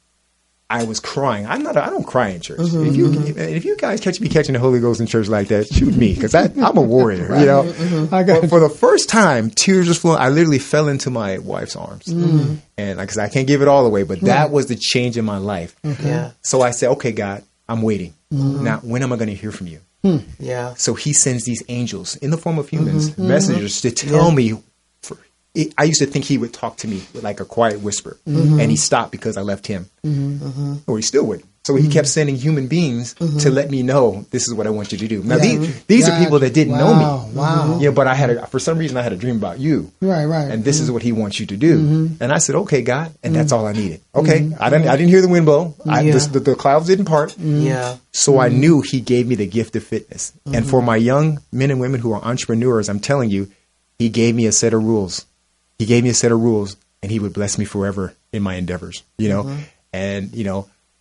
I was crying. I don't cry in church. If you guys catch me catching the Holy Ghost in church like that, shoot me, because I'm a warrior. You know, for the first time, tears just flowing. I literally fell into my wife's arms, and because I can't give it all away, but that was the change in my life. So I said, "Okay, God, I'm waiting. Now, when am I going to hear from you?" So He sends these angels in the form of humans, messengers, to tell me I used to think he would talk to me with like a quiet whisper, and he stopped because I left him, or he still wouldn't. So he kept sending human beings to let me know this is what I want you to do. Now these are people that didn't know me. Wow. Yeah, but for some reason I had a dream about you. Right. And this is what he wants you to do. And I said, okay, God, and that's all I needed. Okay, I didn't hear the wind blow. The clouds didn't part. Yeah. So I knew he gave me the gift of fitness. And for my young men and women who are entrepreneurs, I'm telling you, he gave me a set of rules. He gave me a set of rules, and he would bless me forever in my endeavors, And,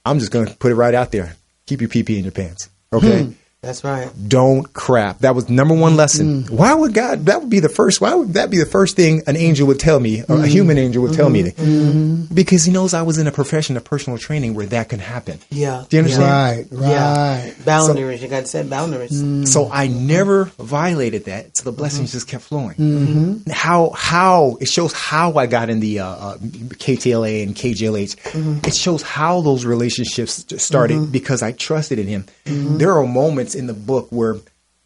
I'm just going to put it right out there. Keep your PP in your pants. Okay. That's right. Don't crap. That was number one lesson. Why would that would be the first thing an angel would tell me, or a human angel would tell me? Because he knows I was in a profession of personal training where that can happen. Yeah. Do you understand? Right. Yeah. Boundaries. You got to set boundaries. So I never violated that. So the blessings just kept flowing. How it shows how I got in the KTLA and KJLH. It shows how those relationships started because I trusted in him. There are moments in the book where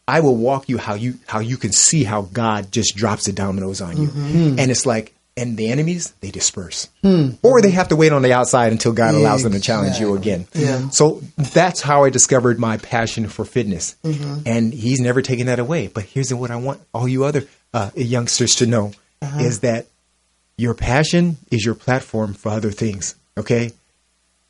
I will walk you how you can see how God just drops the dominoes on you. And it's like, and the enemies, they disperse. Or they have to wait on the outside until God allows them to challenge you again. Yeah. So that's how I discovered my passion for fitness. And he's never taken that away. But here's what I want all you other youngsters to know is that your passion is your platform for other things. Okay?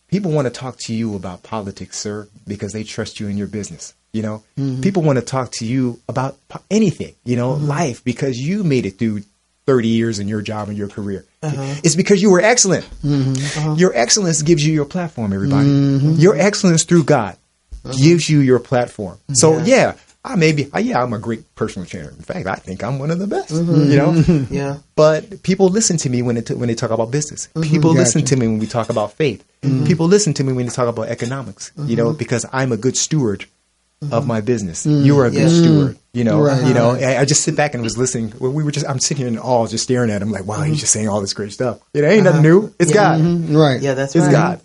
People want to talk to you about politics, sir, because they trust you in your business. People want to talk to you about anything, life, because you made it through 30 years in your job and your career. It's because you were excellent. Your excellence gives you your platform, everybody. Your excellence through God gives you your platform. So I'm a great personal trainer. In fact, I think I'm one of the best, Yeah. But people listen to me when they talk about business. People listen to me when we talk about faith. People listen to me when they talk about economics, because I'm a good steward of my business. You are a good steward, I just sit back and was listening. I'm sitting here in awe, just staring at him like, wow, he's just saying all this great stuff. It ain't nothing new. It's God. Right. Yeah, that's It's right. God.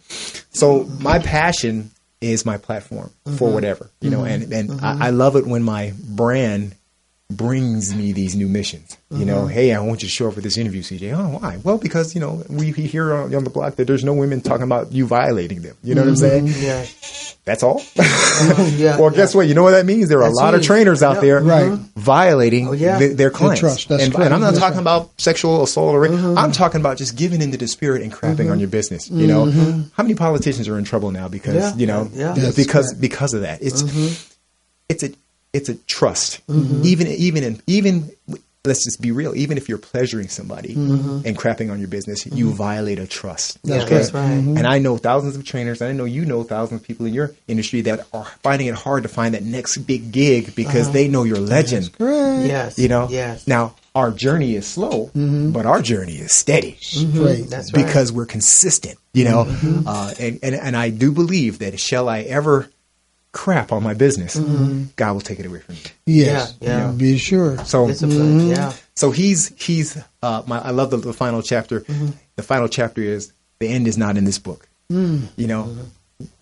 So my passion is my platform for whatever, and I love it when my brand brings me these new missions. Hey, I want you to show up for this interview, CJ. Oh, why? Well, because, we hear on the block that there's no women talking about you violating them. You know what I'm saying? Yeah. That's all? Well, guess what? You know what that means? There are a lot of trainers out there violating their clients. And I'm not talking about sexual assault or I'm talking about just giving into the spirit and crapping on your business. How many politicians are in trouble now because, because of that? It's a trust. Even let's just be real. Even if you're pleasuring somebody and crapping on your business, you violate a trust. Yeah, that's right. And I know thousands of trainers, and I know thousands of people in your industry that are finding it hard to find that next big gig because they know you're a legend. That's great. Yes. Yes. Now, our journey is slow, but our journey is steady. Great. That's right. Because we're consistent. And I do believe that shall I ever crap on my business, God will take it away from me. Yes. Yeah. Be sure. So, so he's I love the final chapter. The final chapter is the end is not in this book. I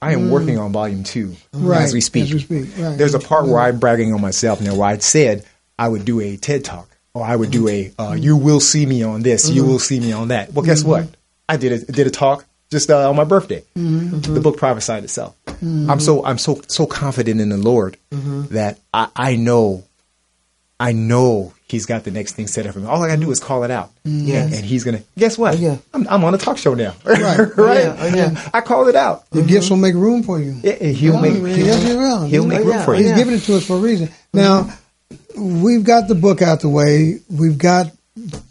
am working on volume 2 as we speak. Right. There's a part where I'm bragging on myself now where I said I would do a TED talk or I would do a you will see me on this, you will see me on that. Well, guess what? I did a talk just on my birthday. The book prophesied itself. I'm so confident in the Lord that I know He's got the next thing set up for me. All I gotta do is call it out, and He's gonna. Guess what? I'm on a talk show now, right? I called it out. The gifts will make room for you. He'll make room for you. He's giving it to us for a reason. Now we've got the book out the way. We've got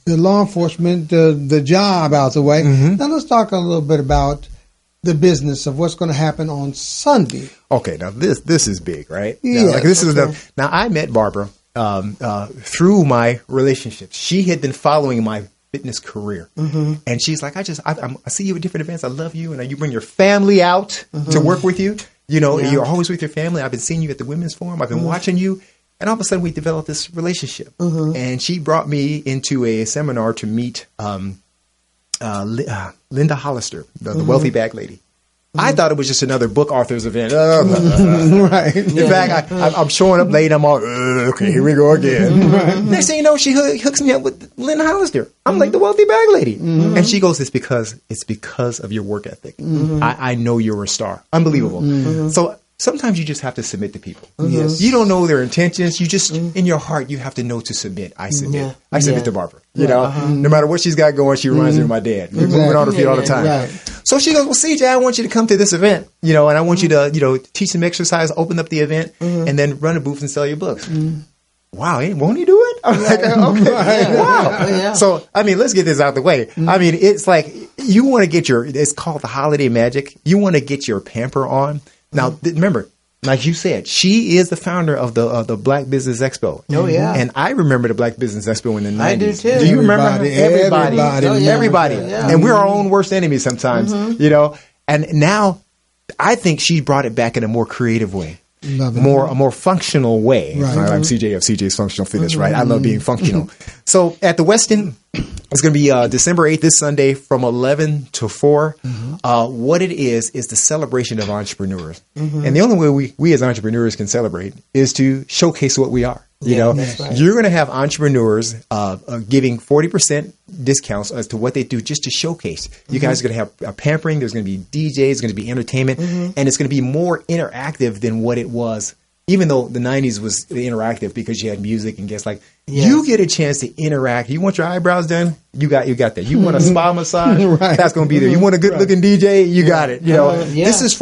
the law enforcement, the job out the way. Now let's talk a little bit about the business of what's going to happen on Sunday. Okay, now this is big, right? Yes, Now I met Barbara through my relationships. She had been following my fitness career, and she's like, I see you at different events. I love you, and you bring your family out to work with you. You're always with your family. I've been seeing you at the women's forum. I've been watching you. And all of a sudden, we developed this relationship. And she brought me into a seminar to meet Linda Hollister, the wealthy bag lady. I thought it was just another book authors event. Right. In fact, I'm showing up late. I'm all, okay, here we go again. Right. Next thing you know, she hooks me up with Lynn Hollister. I'm like the wealthy bag lady. And she goes, it's because of your work ethic. I know you're a star. Unbelievable. So sometimes you just have to submit to people. Yes. You don't know their intentions. You just, in your heart, you have to know to submit. I submit. Yeah. I submit to Barbara. You know, no matter what she's got going, she reminds me of my dad. We're moving on her feet all the time. Right. So she goes, well, CJ, I want you to come to this event, you know, and I want you to, teach some exercise, open up the event, and then run a booth and sell your books. Wow, won't he do it? I'm like, okay, wow. Yeah. So, I mean, let's get this out the way. I mean, it's like you want to get it's called the holiday magic. You want to get your pamper on. Now, remember, like you said, she is the founder of the Black Business Expo. Oh, yeah. And I remember the Black Business Expo in the 90s. I do, too. Do you remember her? Everybody. Oh, yeah. Everybody. Yeah. And we're our own worst enemies sometimes, you know. And now I think she brought it back in a more creative way. A more functional way. Right. I'm CJ of CJ's Functional Fitness, right? I love being functional. So at the Westin, it's going to be December 8th, this Sunday, from 11 to 4. What it is the celebration of entrepreneurs. And the only way we as entrepreneurs can celebrate is to showcase what we are. You know, right. You're going to have entrepreneurs giving 40% discounts as to what they do just to showcase. You guys are going to have a pampering. There's going to be DJs. There's going to be entertainment. And it's going to be more interactive than what it was. Even though the 90s was interactive because you had music and guests, like you get a chance to interact. You want your eyebrows done? You got that. You want a spa massage? Right. That's going to be there. You want a good looking DJ? You got it. You know, this is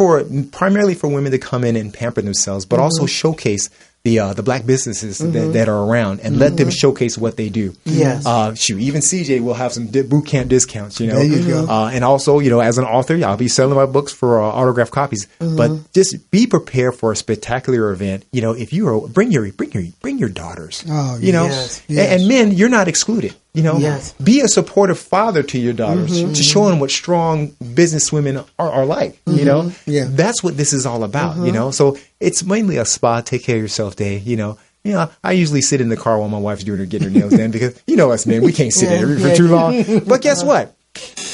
primarily for women to come in and pamper themselves, but also showcase the Black businesses that are around and let them showcase what they do. Yes. Even CJ will have some boot camp discounts, you know. There you go. And also, you know, as an author, I'll be selling my books for autographed copies. But just be prepared for a spectacular event. You know, if you are bring your daughters. Oh, you know, yes. And men, you're not excluded. You know, be a supportive father to your daughters to show them what strong businesswomen are like. You know, that's what this is all about. You know, so it's mainly a spa, take care of yourself day. You know, I usually sit in the car while my wife's getting her nails done because you know us men, we can't sit there for too long. But guess what?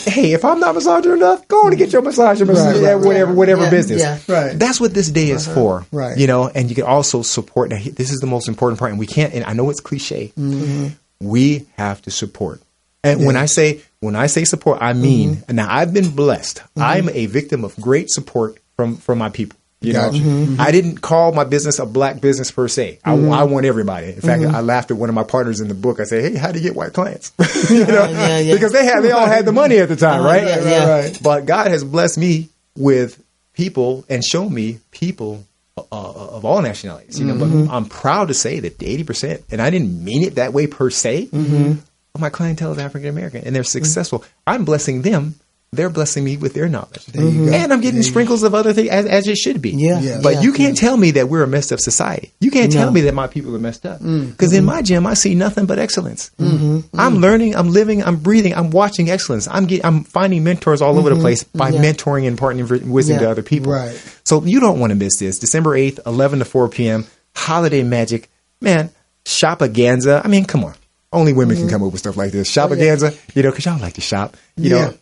Hey, if I'm not massaging enough, go on and get your massage or whatever business. Yeah. Right. That's what this day is for. Right. You know, and you can also support. Now, this is the most important part, and we can't. And I know it's cliche. We have to support. And when I say support, I mean, now I've been blessed. I'm a victim of great support from my people. You know, I didn't call my business a Black business per se. I want everybody. In fact, I laughed at one of my partners in the book. I said, "Hey, how do you get white clients?" You know, because they all had the money at the time, right? Right. But God has blessed me with people and shown me people of all nationalities. You know, but I'm proud to say that 80%, and I didn't mean it that way per se. My clientele is African American, and they're successful. I'm blessing them. They're blessing me with their knowledge. And I'm getting sprinkles of other things as it should be. But you can't tell me that we're a messed up society. You can't tell me that my people are messed up. Because in my gym, I see nothing but excellence. I'm learning, I'm living, I'm breathing, I'm watching excellence. I'm finding mentors all over the place by mentoring and partnering wisdom to other people. Right. So you don't want to miss this. December 8th, 11 to 4 p.m. Holiday magic. Man, Shopaganza. I mean, come on. Only women can come up with stuff like this. Shopaganza, you know, because y'all like to shop. You know,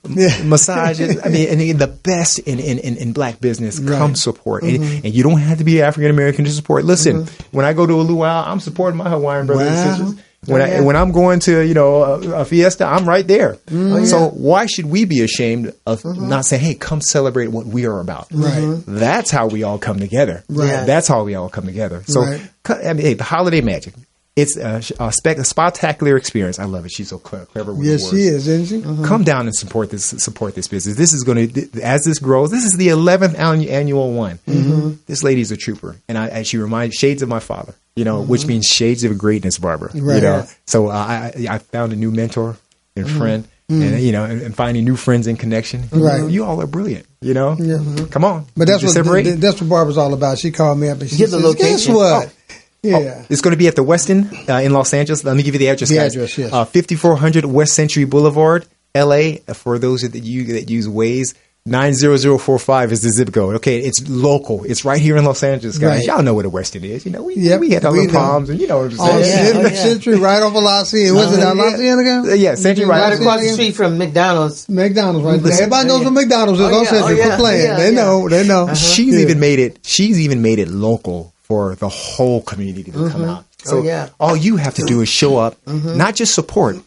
massages. I mean, and the best in Black business, come support. And you don't have to be African American to support. Listen, when I go to a luau, I'm supporting my Hawaiian brothers and sisters. When I'm going to, you know, a fiesta, I'm right there. So why should we be ashamed of not saying, hey, come celebrate what we are about? That's how we all come together. That's how we all come together. So, I mean, hey, the holiday magic. It's a spectacular experience. I love it. She's so clever with the words. Yes, she is, isn't she? Come down and support this business. This is going to, as this grows, this is the 11th annual one. This lady's a trooper. And she reminds shades of my father, you know, which means shades of greatness, Barbara. Right. You know, so I found a new mentor and friend. And you know, and finding new friends and connection. Right, you all are brilliant. You know, come on. But that's what Barbara's all about. She called me up and she said, "Guess what? It's going to be at the Westin in Los Angeles. Let me give you the address, guys. 5400 West Century Boulevard, LA. For those that use Waze, 90045 is the zip code. Okay, it's local. It's right here in Los Angeles, guys. Right. Y'all know what a Weston is. You know, we had our little palms, and you know what I'm saying. Century, right over La Cienega. Was it La Cienega? Yeah, Century, right across the street from McDonald's. McDonald's, right there. Everybody knows what McDonald's is on Century for playing. They know. They know. She's even made it local for the whole community to come out. So all you have to do is show up, not just support,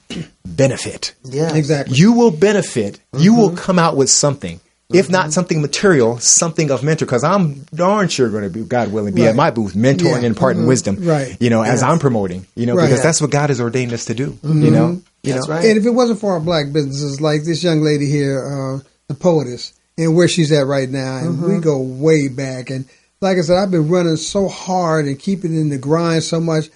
benefit. Yeah, exactly. You will benefit. You will come out with something. If not something material, something of mentor, because I'm darn sure going to be, God willing, be at my booth mentoring and imparting wisdom, you know, as I'm promoting, you know, because that's what God has ordained us to do, you know. That's right. And if it wasn't for our black businesses, like this young lady here, the poetess, and where she's at right now, and we go way back. And like I said, I've been running so hard and keeping in the grind so much.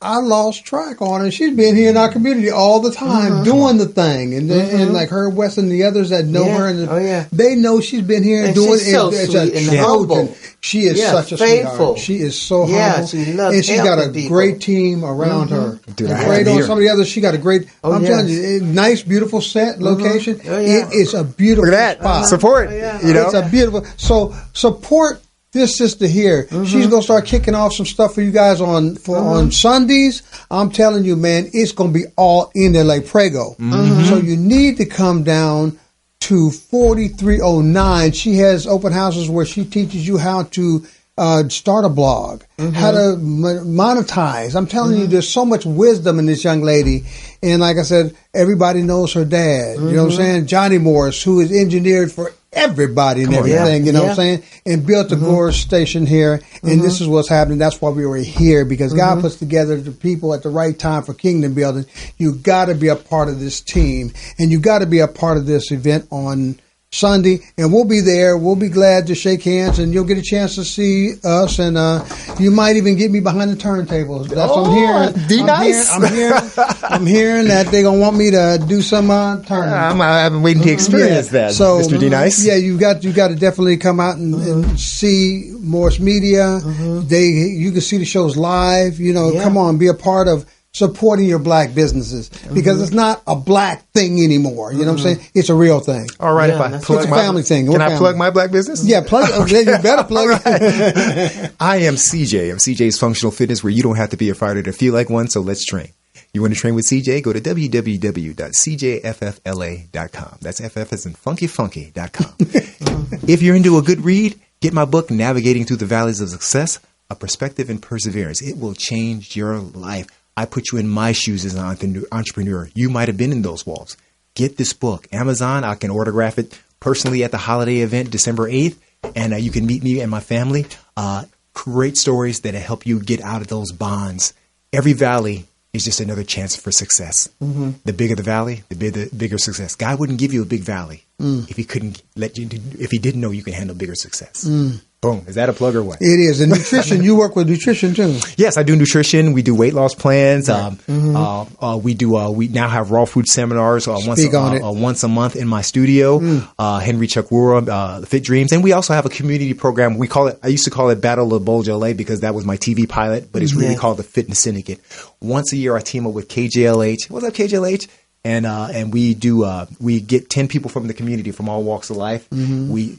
I lost track on her. She's been here in our community all the time doing the thing. And like her, Wes, and the others that know her, and they know she's been here and doing she's so sweet and humble. She is such a faithful. sweetheart. She is so humble. She loves and she's got a people. great team around her. Dude, Great on some of the others. She got a great, I'm telling you, nice, beautiful set, location. It is a beautiful Look at that. spot. Support. You know? It's a beautiful, so support this sister here. She's gonna start kicking off some stuff for you guys on Sundays. I'm telling you, man, it's gonna be all in there like Prego. So you need to come down to 4309. She has open houses where she teaches you how to start a blog, how to monetize. I'm telling you, there's so much wisdom in this young lady. And like I said, everybody knows her dad. You know what I'm saying? Johnny Morris, who is engineered for everybody and everything, you know what I'm saying? And built the Gorge station here. And this is what's happening. That's why we were here, because God puts together the people at the right time for kingdom building. You got to be a part of this team, and you got to be a part of this event on Sunday, and we'll be there. We'll be glad to shake hands, and you'll get a chance to see us, and you might even get me behind the turntables. That's what I'm hearing. I'm hearing that they're gonna want me to do some turning. I've been waiting to experience that, so, Mr. D. Nice. Yeah, you got to definitely come out and see Morris Media. You can see the shows live. You know, come on, be a part of supporting your black businesses, because it's not a black thing anymore. You know what I'm saying? It's a real thing. All right, if I plug it's a family thing. Can I plug my black business? Yeah, plug. You better plug it. I am CJ. I'm CJ's Functional Fitness, where you don't have to be a fighter to feel like one. So let's train. You want to train with CJ? Go to www.cjffla.com. That's FF as in funky.com. If you're into a good read, get my book, Navigating Through the Valleys of Success, A Perspective and Perseverance. It will change your life. I put you in my shoes as an entrepreneur. You might have been in those walls. Get this book. Amazon, I can autograph it personally at the holiday event, December 8th. And you can meet me and my family. Great stories that help you get out of those bonds. Every valley is just another chance for success. The bigger the valley, the bigger success. God wouldn't give you a big valley if he couldn't if he didn't know you can handle bigger success. Boom. Is that a plug or what? It is. And nutrition, you work with nutrition too. Yes, I do nutrition. We do weight loss plans. We now have raw food seminars once a month in my studio. Henry Chukwura, Fit Dreams. And we also have a community program. I used to call it Battle of Bulge LA because that was my TV pilot, but it's really called the Fitness Syndicate. Once a year, I team up with KJLH. What's up, KJLH? And we get 10 people from the community from all walks of life. Why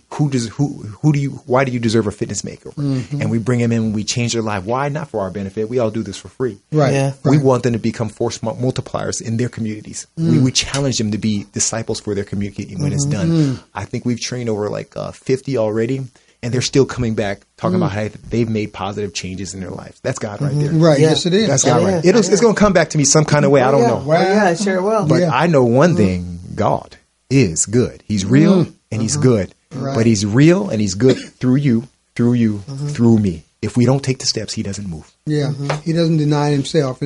do you deserve a fitness makeover? And we bring them in and we change their life. Why? Not for our benefit. We all do this for free. Right. Yeah. We want them to become force multipliers in their communities. We challenge them to be disciples for their community when it's done. I think we've trained over 50 already. And they're still coming back talking about how they've made positive changes in their lives. That's God right there. Right. Yes, it is. That's God right. It's going to come back to me some kind of way. I don't know. Well, yeah, sure will. But I know one thing. God is good. He's real and he's good. Right. But he's real and he's good through you, through me. If we don't take the steps, he doesn't move. Yeah. He doesn't deny himself.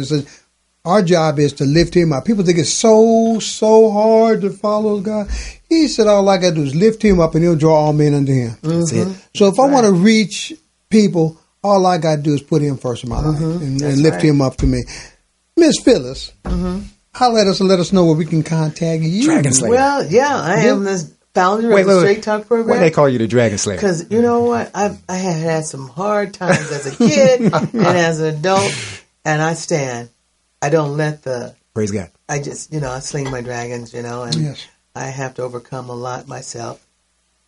Our job is to lift him up. People think it's so hard to follow God. He said all I got to do is lift him up and he'll draw all men unto him. That's it. So if I want to reach people, all I got to do is put him first in my life and lift him up to me. Miss Phyllis, holler at us and let us know where we can contact you. Dragon Slayer. Well, yeah, I am the founder of the Straight Talk program. Why they call you the Dragon Slayer? Because you know what? I have had some hard times as a kid and as an adult, and I stand. I don't let Praise God. I just, I sling my dragons, and I have to overcome a lot myself.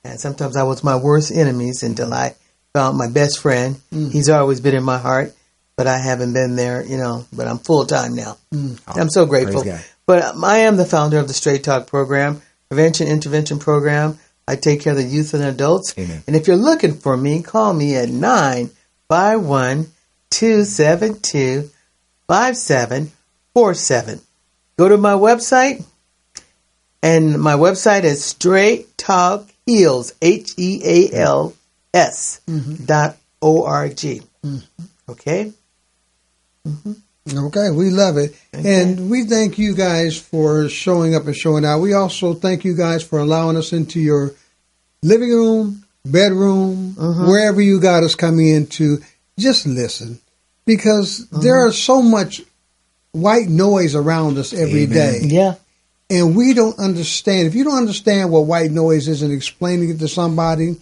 And sometimes I was my worst enemies until I found my best friend. He's always been in my heart, but I haven't been there, but I'm full time now. I'm so grateful. But I am the founder of the Straight Talk program, Prevention Intervention program. I take care of the youth and adults. Amen. And if you're looking for me, call me at 951-272-5747. Go to my website, and my website is Straight Talk Heals, HEALS.org. Okay? Okay, we love it. Okay. And we thank you guys for showing up and showing out. We also thank you guys for allowing us into your living room, bedroom, wherever you got us coming into. Just listen, because there is so much white noise around us every day. Yeah. And we don't understand. If you don't understand what white noise is and explaining it to somebody,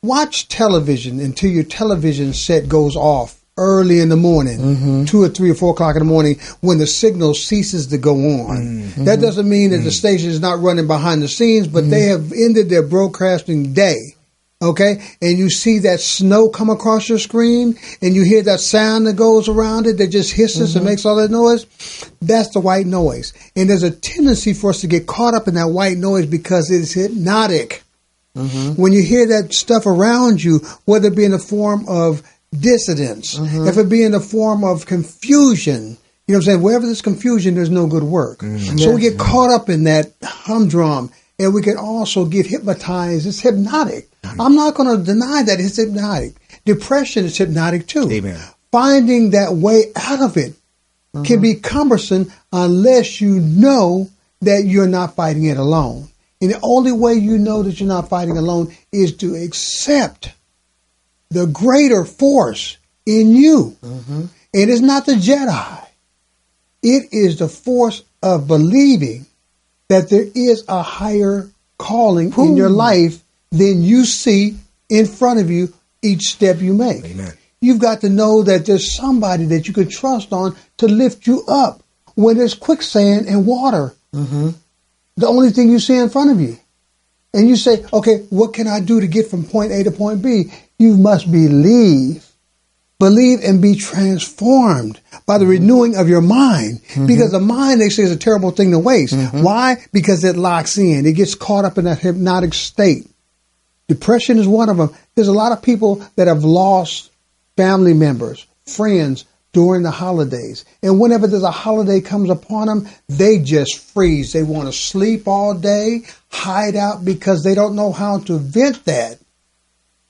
watch television until your television set goes off early in the morning, 2 or 3 or 4 o'clock in the morning, when the signal ceases to go on. That doesn't mean that the station is not running behind the scenes, but they have ended their broadcasting day. Okay? And you see that snow come across your screen, and you hear that sound that goes around it that just hisses and makes all that noise. That's the white noise. And there's a tendency for us to get caught up in that white noise because it's hypnotic. When you hear that stuff around you, whether it be in the form of dissidence, if it be in the form of confusion, you know what I'm saying? Wherever there's confusion, there's no good work. So we get caught up in that humdrum, and we can also get hypnotized. It's hypnotic. I'm not going to deny that it's hypnotic. Depression is hypnotic too. Amen. Finding that way out of it can be cumbersome unless you know that you're not fighting it alone. And the only way you know that you're not fighting alone is to accept the greater force in you. It is not the Jedi. It is the force of believing that there is a higher calling in your life than you see in front of you each step you make. Amen. You've got to know that there's somebody that you can trust on to lift you up when there's quicksand and water. The only thing you see in front of you. And you say, okay, what can I do to get from point A to point B? You must believe. Believe and be transformed by the renewing of your mind. Because the mind, they say, is a terrible thing to waste. Why? Because it locks in. It gets caught up in that hypnotic state. Depression is one of them. There's a lot of people that have lost family members, friends during the holidays. And whenever there's a holiday comes upon them, they just freeze. They want to sleep all day, hide out because they don't know how to vent that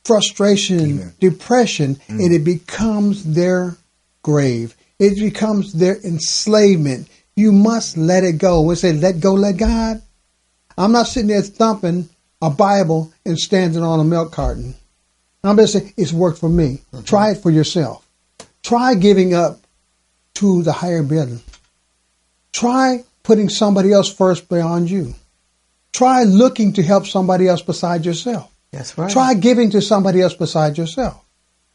frustration, depression, and it becomes their grave. It becomes their enslavement. You must let it go. We say, let go, let God. I'm not sitting there thumping a Bible and standing on a milk carton. I'm just saying, it's worked for me. Try it for yourself. Try giving up to the higher bidder. Try putting somebody else first beyond you. Try looking to help somebody else beside yourself. That's right. Try giving to somebody else beside yourself.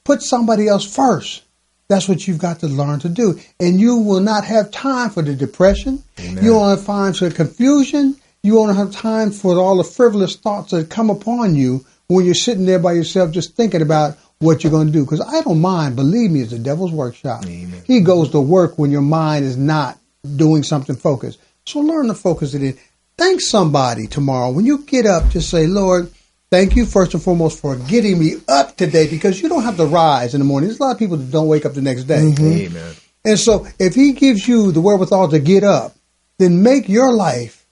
Put somebody else first. That's what you've got to learn to do. And you will not have time for the depression. Amen. You won't have time for the confusion. You won't have time for all the frivolous thoughts that come upon you when you're sitting there by yourself just thinking about what you're going to do. Because I don't mind. Believe me, it's the devil's workshop. Amen. He goes to work when your mind is not doing something focused. So learn to focus it in. Thank somebody tomorrow. When you get up, just say, Lord, thank you first and foremost for getting me up today, because you don't have to rise in the morning. There's a lot of people that don't wake up the next day. Amen. And so if he gives you the wherewithal to get up, then make your life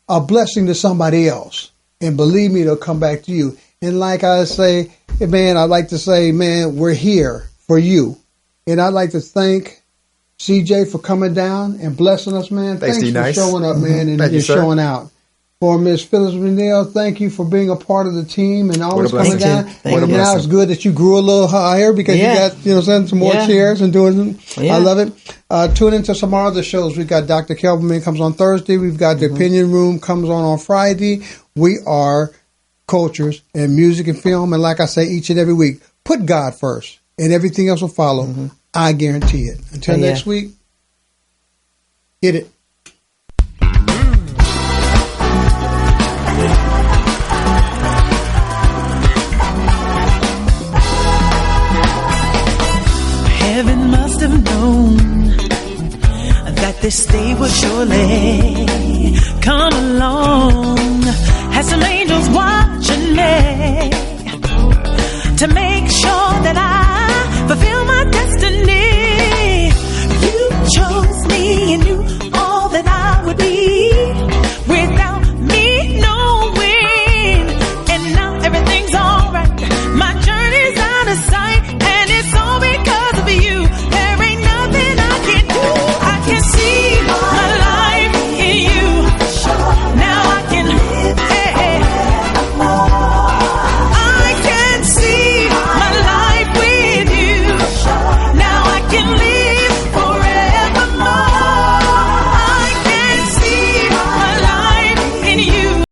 a blessing to somebody else. And believe me, it'll come back to you. And like I say, man, I'd like to say, man, we're here for you. And I'd like to thank CJ for coming down and blessing us, man. Thanks for nice. showing up, man, and you, showing out. For Miss Phyllis McNeal, thank you for being a part of the team and always coming down. And now it's good that you grew a little higher because you got, some more chairs and doing them. I love it. Tune into some other shows. We've got Dr. Kelvin comes on Thursday. We've got the Opinion Room comes on Friday. We are cultures and music and film. And like I say, each and every week, put God first and everything else will follow. I guarantee it. Until next week, hit it. this day will surely come along. Has some angels watching me to make sure that I fulfill my